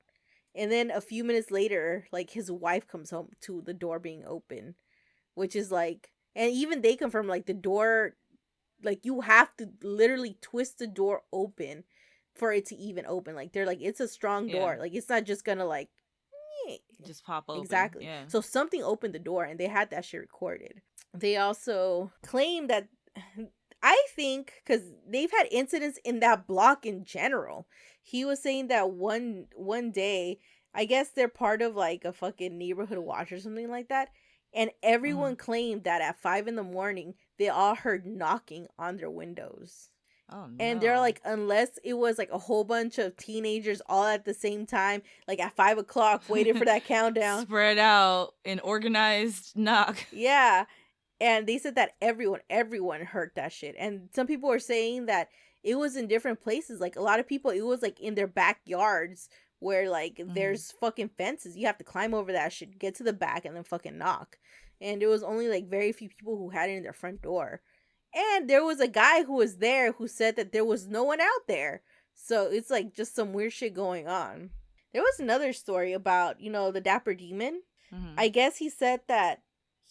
And then a few minutes later, like, his wife comes home to the door being open, which is like, and even they confirm, like, the door, like, you have to literally twist the door open for it to even open. Like, they're like, it's a strong door. Yeah. Like, it's not just gonna, like, Just pop open. exactly. Yeah. So something opened the door, and they had that shit recorded. They also claim that, I think, because they've had incidents in that block in general. He was saying that one day, I guess they're part of like a fucking neighborhood watch or something like that, and everyone claimed that at 5 a.m, they all heard knocking on their windows. Oh no. And they're like, unless it was like a whole bunch of teenagers all at the same time, like at 5 o'clock, waiting for that countdown. Spread out, an organized knock. Yeah. And they said that everyone heard that shit. And some people were saying that it was in different places. Like, a lot of people, it was like in their backyards where like there's fucking fences. You have to climb over that shit, get to the back, and then fucking knock. And there was only like very few people who had it in their front door. And there was a guy who was there who said that there was no one out there. So it's like just some weird shit going on. There was another story about, the Dapper Demon. Mhm. I guess he said that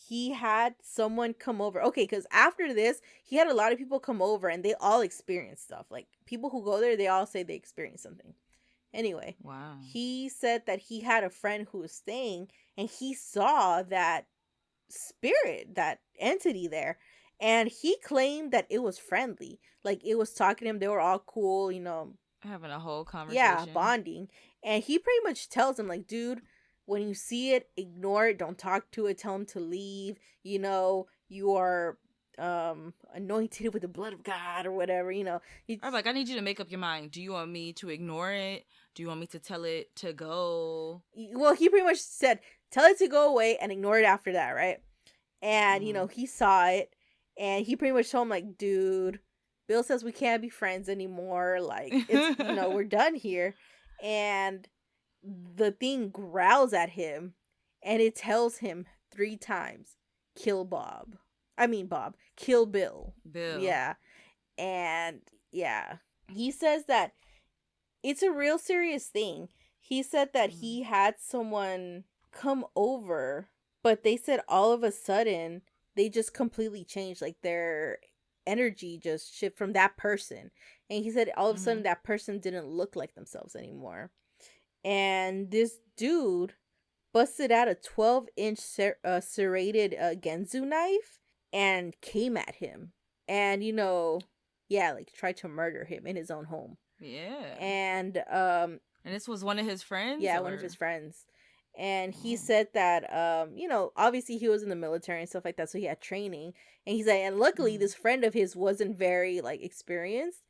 he had someone come over. Okay, because after this, he had a lot of people come over and they all experienced stuff. Like, people who go there, they all say they experienced something. Anyway, Wow. he said that he had a friend who was staying and he saw that spirit, that entity there. And he claimed that it was friendly. Like, it was talking to him. They were all cool, Having a whole conversation. yeah, bonding. And he pretty much tells him, like, dude, when you see it, ignore it. Don't talk to it. Tell him to leave. You are anointed with the blood of God or whatever. I'm like, I need you to make up your mind. Do you want me to ignore it? Do you want me to tell it to go? Well, he pretty much said, tell it to go away and ignore it after that, right? And, he saw it. And he pretty much told him, like, dude, Bill says we can't be friends anymore. Like, it's, we're done here. And the thing growls at him and it tells him 3 times, kill Bob. I mean, Bob, kill Bill. Bill. Yeah. And yeah, he says that it's a real serious thing. He said that he had someone come over, but they said all of a sudden they just completely changed. Like, their energy just shift from that person. And he said all of a sudden that person didn't look like themselves anymore. And this dude busted out a 12-inch serrated Genzu knife and came at him. And, like, tried to murder him in his own home. Yeah. And this was one of his friends? Yeah, one of his friends. And he said that, obviously he was in the military and stuff like that, so he had training. And he's like, and luckily this friend of his wasn't very, like, experienced.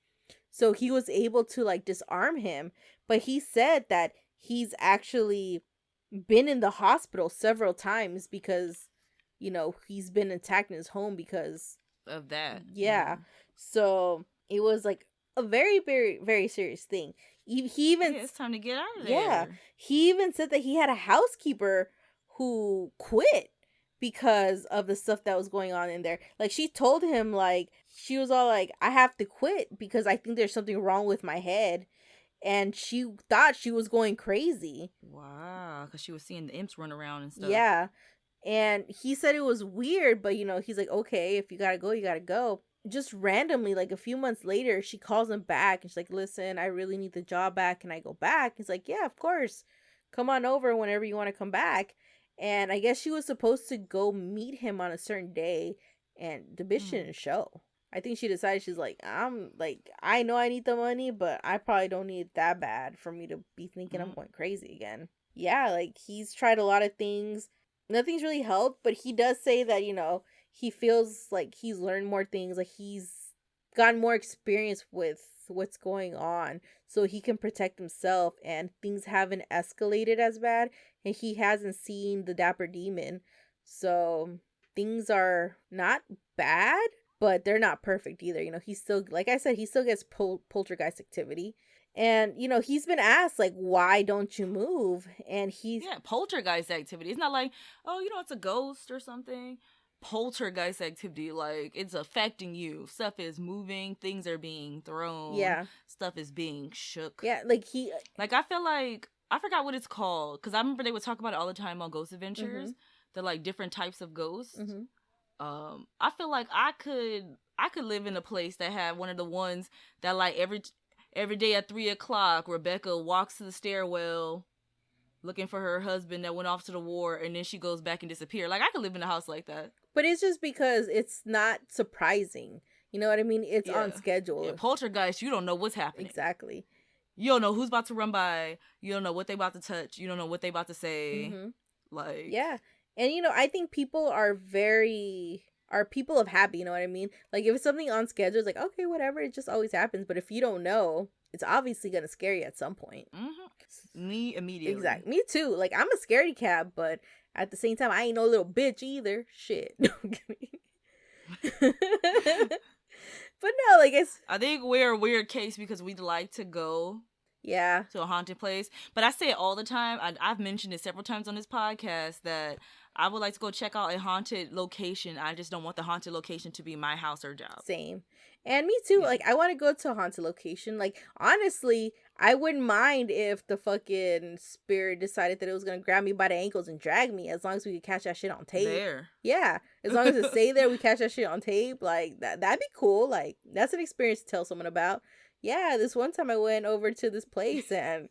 So he was able to, like, disarm him. But he said that he's actually been in the hospital several times because, he's been attacked in his home because of that. Yeah. So it was, like, a very, very, very serious thing. He even... it's time to get out of there. Yeah. He even said that he had a housekeeper who quit because of the stuff that was going on in there. Like, she told him, like, she was all like, I have to quit because I think there's something wrong with my head. And she thought she was going crazy. Wow. Because she was seeing the imps run around and stuff. Yeah. And he said it was weird, but, he's like, okay, if you gotta go, you gotta go. Just randomly, like, a few months later, she calls him back. And she's like, listen, I really need the job back. Can I go back? He's like, yeah, of course. Come on over whenever you want to come back. And I guess she was supposed to go meet him on a certain day. And the bitch didn't show. I think she decided, she's like, I know I need the money, but I probably don't need it that bad for me to be thinking I'm going crazy again. Yeah, like, he's tried a lot of things. Nothing's really helped, but he does say that, he feels like he's learned more things. Like, he's gotten more experience with what's going on so he can protect himself, and things haven't escalated as bad, and he hasn't seen the Dapper Demon. So things are not bad, but they're not perfect either. He still, like I said, he still gets poltergeist activity. And, he's been asked, like, why don't you move? And he's... Yeah, poltergeist activity. It's not like, oh, it's a ghost or something. poltergeist activity. Like, it's affecting you. Stuff is moving. Things are being thrown. Yeah. Stuff is being shook. Yeah, like he... Like, I feel like... I forgot what it's called. Because I remember they would talk about it all the time on Ghost Adventures. The, like, different types of ghosts. I feel like I could live in a place that had one of the ones that, like, every day at 3:00, Rebecca walks to the stairwell looking for her husband that went off to the war, and then she goes back and disappears. Like, I could live in a house like that. But it's just because it's not surprising. You know what I mean? It's on schedule. Yeah, poltergeist, you don't know what's happening. Exactly. You don't know who's about to run by. You don't know what they about to touch. You don't know what they about to say. Like, yeah. And, you know, I think people are people of habit, you know what I mean? Like, if it's something on schedule, it's like, okay, whatever, it just always happens. But if you don't know, it's obviously going to scare you at some point. Me immediately. Exactly. Me too. Like, I'm a scaredy cat, but at the same time, I ain't no little bitch either. Shit. No, I'm kidding. But no, like, I think we're a weird case because we'd like to go to a haunted place. But I say it all the time. I've mentioned it several times on this podcast that I would like to go check out a haunted location. I just don't want the haunted location to be my house or job. Same. And me too. Yeah. Like, I want to go to a haunted location. Like, honestly, I wouldn't mind if the fucking spirit decided that it was going to grab me by the ankles and drag me, as long as we could catch that shit on tape. There. Yeah. As long as it stay there, we catch that shit on tape. Like, that'd be cool. Like, that's an experience to tell someone about. Yeah, this one time I went over to this place and...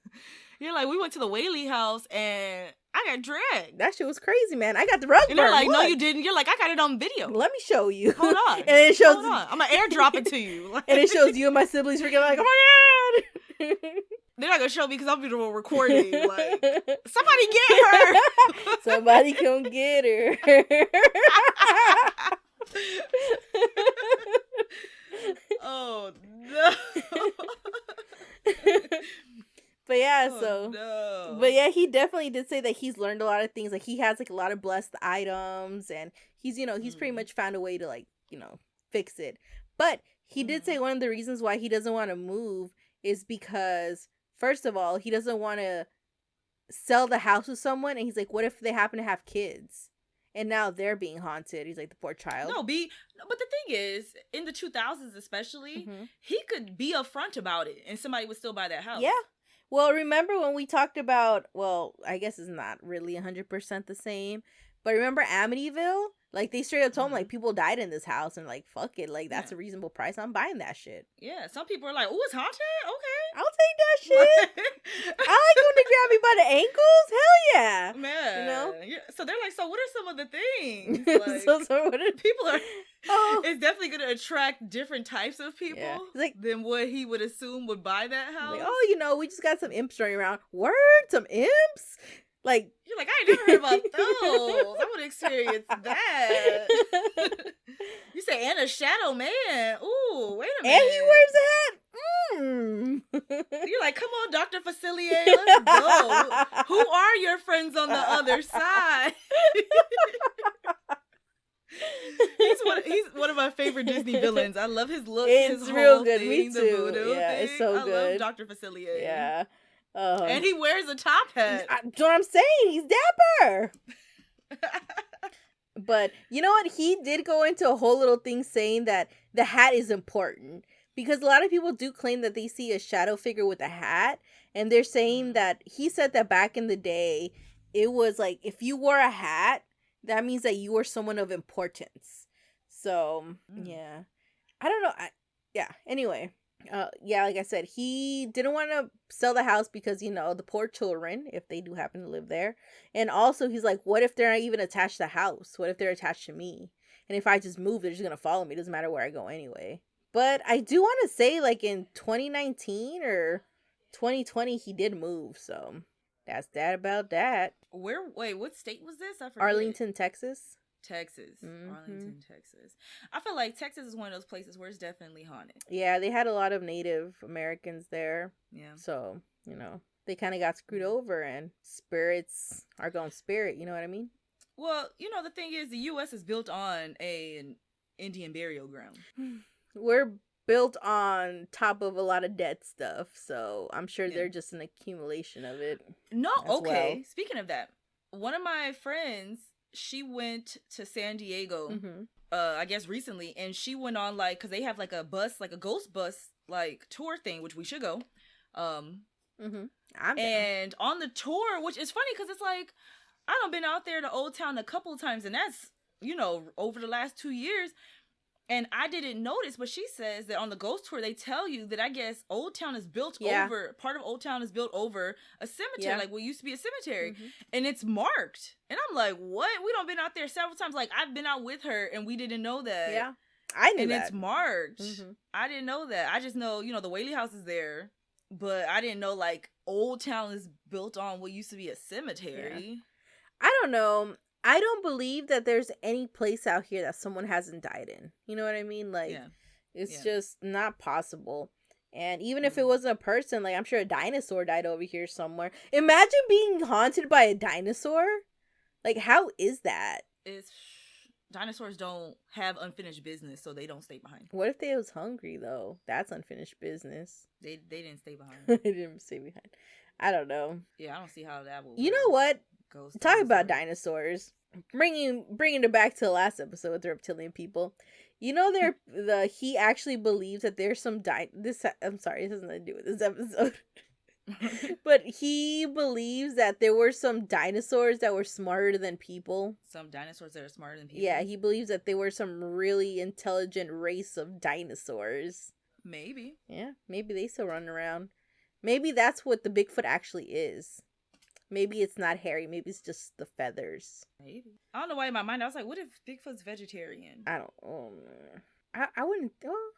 You're like, we went to the Whaley house and I got dragged. That shit was crazy, man. I got the rug burn. And they're like, no, you didn't. You're like, I got it on video. Let me show you. Hold on. And it shows... Hold on. I'm going to airdrop it to you. And it shows you and my siblings freaking like, oh my God. They're not going to show me because I'm going to record it. Like, somebody get her. Somebody come get her. Oh, no. But yeah, but yeah, he definitely did say that he's learned a lot of things. Like, he has like a lot of blessed items, and he's, you know, he's pretty much found a way to, like, you know, fix it. But he did say one of the reasons why he doesn't want to move is because, first of all, he doesn't want to sell the house to someone, and he's like, what if they happen to have kids? And now they're being haunted. He's like, the poor child. But the thing is, in the 2000s especially, he could be upfront about it, and somebody would still buy that house. Yeah. Well, remember when we talked about, well, I guess it's not really 100% the same, but remember Amityville? Like, they straight up told him, like, people died in this house, and, like, fuck it, like, that's a reasonable price. I'm buying that shit. Yeah, some people are like, oh, it's haunted? Okay. I'll take that shit. I like when they grab me by the ankles. Hell yeah. Man. You know? Yeah. So they're like, so what are some of the things? Like, so what are... People are... It's definitely going to attract different types of people than what he would assume would buy that house. Like, oh, you know, we just got some imps running around. Word? Some imps? Like, you're like, I ain't never heard about those. I want to experience that. You say, and a shadow man. Ooh, wait a minute. And he wears a hat. You're like, come on, Dr. Facilier, let's go. Who are your friends on the other side? He's one of my favorite Disney villains. I love his look. It's his real whole good. thing, Me the too. voodoo Yeah, thing. it's so good. I love Dr. Facilier. Yeah. And he wears a top hat. That's what I'm saying. He's dapper. But you know what? He did go into a whole little thing saying that the hat is important. Because a lot of people do claim that they see a shadow figure with a hat. And they're saying that he said that back in the day, it was like, if you wore a hat, that means that you were someone of importance. So, yeah. I don't know. Anyway. Like I said, he didn't want to sell the house because, you know, the poor children, if they do happen to live there. And also, he's like, what if they're not even attached to the house? What if they're attached to me? And if I just move, they're just going to follow me. It doesn't matter where I go anyway. But I do want to say, like, in 2019 or 2020, he did move. So that's that about that. Wait, what state was this? I forget. Arlington, Texas. Arlington, Texas. I feel like Texas is one of those places where it's definitely haunted. Yeah, they had a lot of Native Americans there. Yeah. So, you know, they kind of got screwed over, and spirits are going spirit, you know what I mean? Well, you know, the thing is, the U.S. is built on an Indian burial ground. We're built on top of a lot of dead stuff, so I'm sure they're just an accumulation of it. No, okay. Well. Speaking of that, one of my friends she went to San Diego, Mm-hmm. I guess recently, and she went on like, cause they have like a bus, like a ghost bus, like tour thing, which we should go. Mm-hmm. I'm down. And on the tour, which is funny, cause it's like I done been out there to Old Town a couple of times, and that's, you know, over the last 2 years. And I didn't notice, but she says that on the ghost tour, they tell you that I guess Old Town is built over, part of Old Town is built over a cemetery, like what used to be a cemetery. Mm-hmm. And it's marked. And I'm like, what? We done been out there several times. Like, I've been out with her, and we didn't know that. Yeah, I knew and that. And it's marked. Mm-hmm. I didn't know that. I just know, you know, the Whaley House is there. But I didn't know, like, Old Town is built on what used to be a cemetery. Yeah. I don't know. I don't believe that there's any place out here that someone hasn't died in. You know what I mean? Like, it's just not possible. And even if it wasn't a person, like, I'm sure a dinosaur died over here somewhere. Imagine being haunted by a dinosaur. Like, how is that? Dinosaurs don't have unfinished business, so they don't stay behind. What if they was hungry, though? That's unfinished business. They didn't stay behind. They didn't stay behind. I don't know. Yeah, I don't see how that will work. You know what? Talking about dinosaurs, bringing it back to the last episode with the reptilian people. You know, he actually believes that there's some I'm sorry, it has nothing to do with this episode. But he believes that there were some dinosaurs that were smarter than people. Some dinosaurs that are smarter than people. Yeah, he believes that there were some really intelligent race of dinosaurs. Maybe. Yeah, maybe they still run around. Maybe that's what the Bigfoot actually is. Maybe it's not hairy. Maybe it's just the feathers. Maybe. I don't know why in my mind I was like, what if Bigfoot's vegetarian? I don't. I wouldn't. Oh,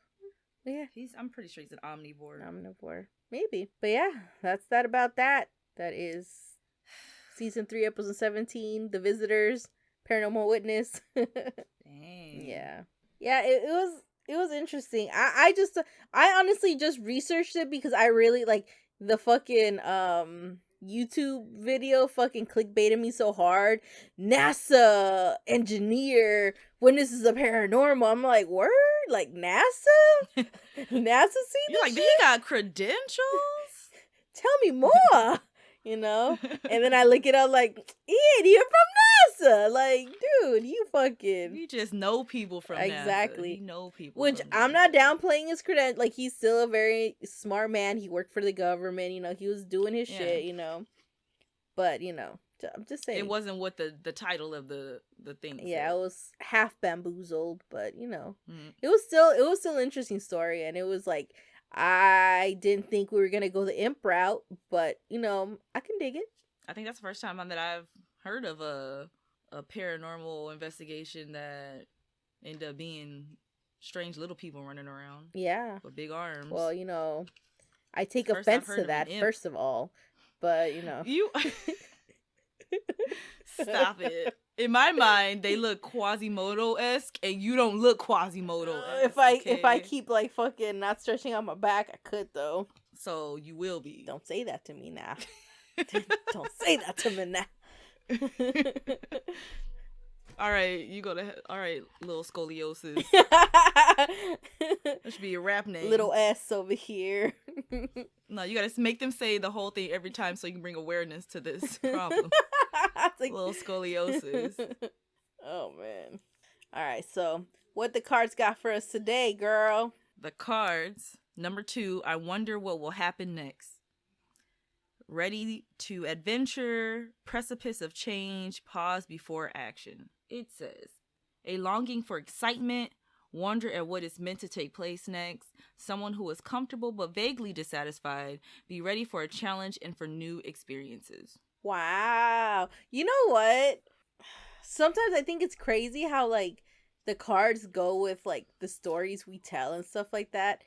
yeah. I'm pretty sure he's an omnivore. Omnivore. Maybe. But yeah, that's that about that. That is season 3, episode 17. The Visitors, Paranormal Witness. Dang. Yeah. Yeah. It was interesting. I honestly just researched it because I really like the fucking YouTube video fucking clickbaited me so hard. NASA engineer witnesses a paranormal. I'm like, word? Like NASA? NASA see You're like, shit? he got credentials? Tell me more. You know? And then I look it up like, Ian, you're from NASA. Like, dude, you just know people from exactly. NASA. You know people. Which I'm not downplaying his credentials. Like, he's still a very smart man. He worked for the government. You know, he was doing his shit, you know. But, you know, I'm just saying. It wasn't what the title of the thing Yeah, said. it was half bamboozled, but, you know. It was still an interesting story. And it was like, I didn't think we were going to go the imp route, but, you know, I can dig it. I think that's the first time that I've heard of a paranormal investigation that ended up being strange little people running around. Yeah. With big arms. Well, you know, I take offense to that, first of all. But, you know. Stop it. In my mind, they look Quasimodo-esque, and you don't look Quasimodo-esque. If I keep, like, fucking not stretching out my back, I could, though. So, you will be. Don't say that to me now. Don't say that to me now. All right, all right, little scoliosis. That should be your rap name. Little S over here. No, you gotta make them say the whole thing every time so you can bring awareness to this problem. Like, little scoliosis. Oh, man. All right, so what the cards got for us today, girl? The cards. Number 2, I wonder what will happen next. Ready to adventure, precipice of change, pause before action. It says, a longing for excitement, wonder at what is meant to take place next, someone who is comfortable but vaguely dissatisfied, be ready for a challenge and for new experiences. Wow. You know what? Sometimes I think it's crazy how, like, the cards go with, like, the stories we tell and stuff like that.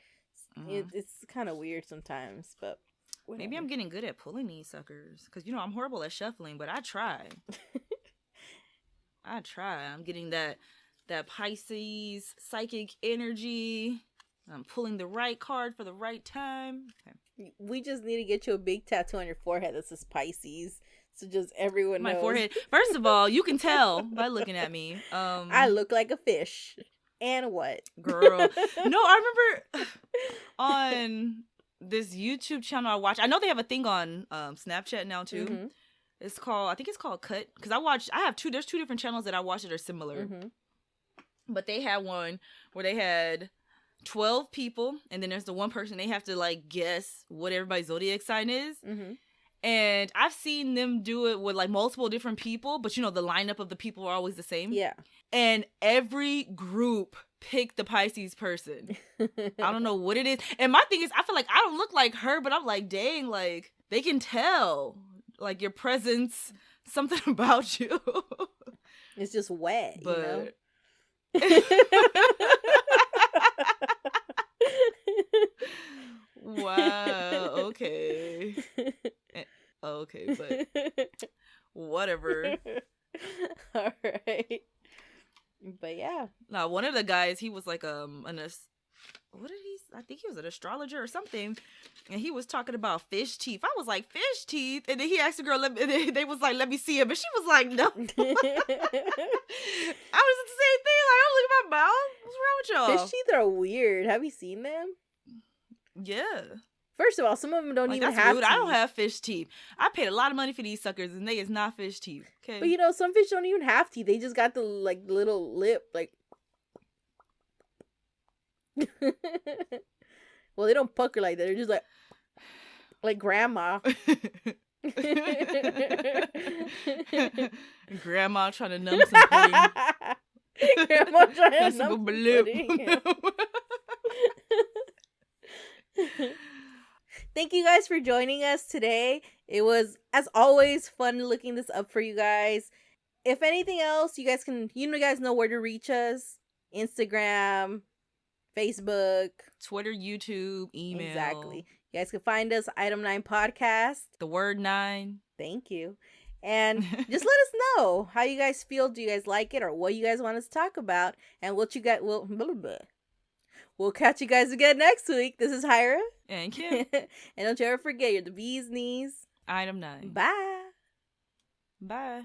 Mm-hmm. It's kind of weird sometimes, but whatever. Maybe I'm getting good at pulling these suckers. Because, you know, I'm horrible at shuffling, but I try. I'm getting that Pisces psychic energy. I'm pulling the right card for the right time. Okay. We just need to get you a big tattoo on your forehead that says Pisces. So just everyone knows. My forehead. First of all, you can tell by looking at me. I look like a fish. And what? Girl. No, I remember on this YouTube channel I watch. I know they have a thing on Snapchat now too. Mm-hmm. It's called, I think it's called Cut. Because there's two different channels that I watch that are similar. Mm-hmm. But they had one where they had 12 people, and then there's the one person, they have to, like, guess what everybody's zodiac sign is. Mm-hmm. And I've seen them do it with, like, multiple different people, but, you know, the lineup of the people are always the same. Yeah. And every group picked the Pisces person. I don't know what it is. And my thing is, I feel like I don't look like her, but I'm like, dang, like, they can tell. Like, your presence, something about you. It's just wet, But... you know? Wow, okay. Okay, but whatever. All right. But yeah. Now, one of the guys, he was like I think he was an astrologer or something, and he was talking about fish teeth. I was like, fish teeth? And then he asked the girl, they was like, let me see him, and she was like, no. I was the same thing, like, I'm looking at my mouth. What's wrong with y'all? Fish teeth are weird. Have you seen them? Yeah. First of all, some of them don't Like, even that's have rude. teeth. I don't have fish teeth. I paid a lot of money for these suckers, and they is not fish teeth. Okay. But you know, some fish don't even have teeth. They just got the like little lip, like. Well, they don't pucker like that. They're just like grandma. Grandma trying to numb some pudding. Grandma trying to Some numb some lip. pudding. Thank you guys for joining us today. It was, as always, fun looking this up for you guys. If anything else, you guys know where to reach us. Instagram, Facebook, Twitter, YouTube, email. Exactly. You guys can find us, Item 9 Podcast. The word 9. Thank you. And just let us know how you guys feel. Do you guys like it, or what you guys want us to talk about? And what you got, we'll catch you guys again next week. This is Hyra. And Kim. And don't you ever forget, you're the bee's knees. Item 9. Bye. Bye.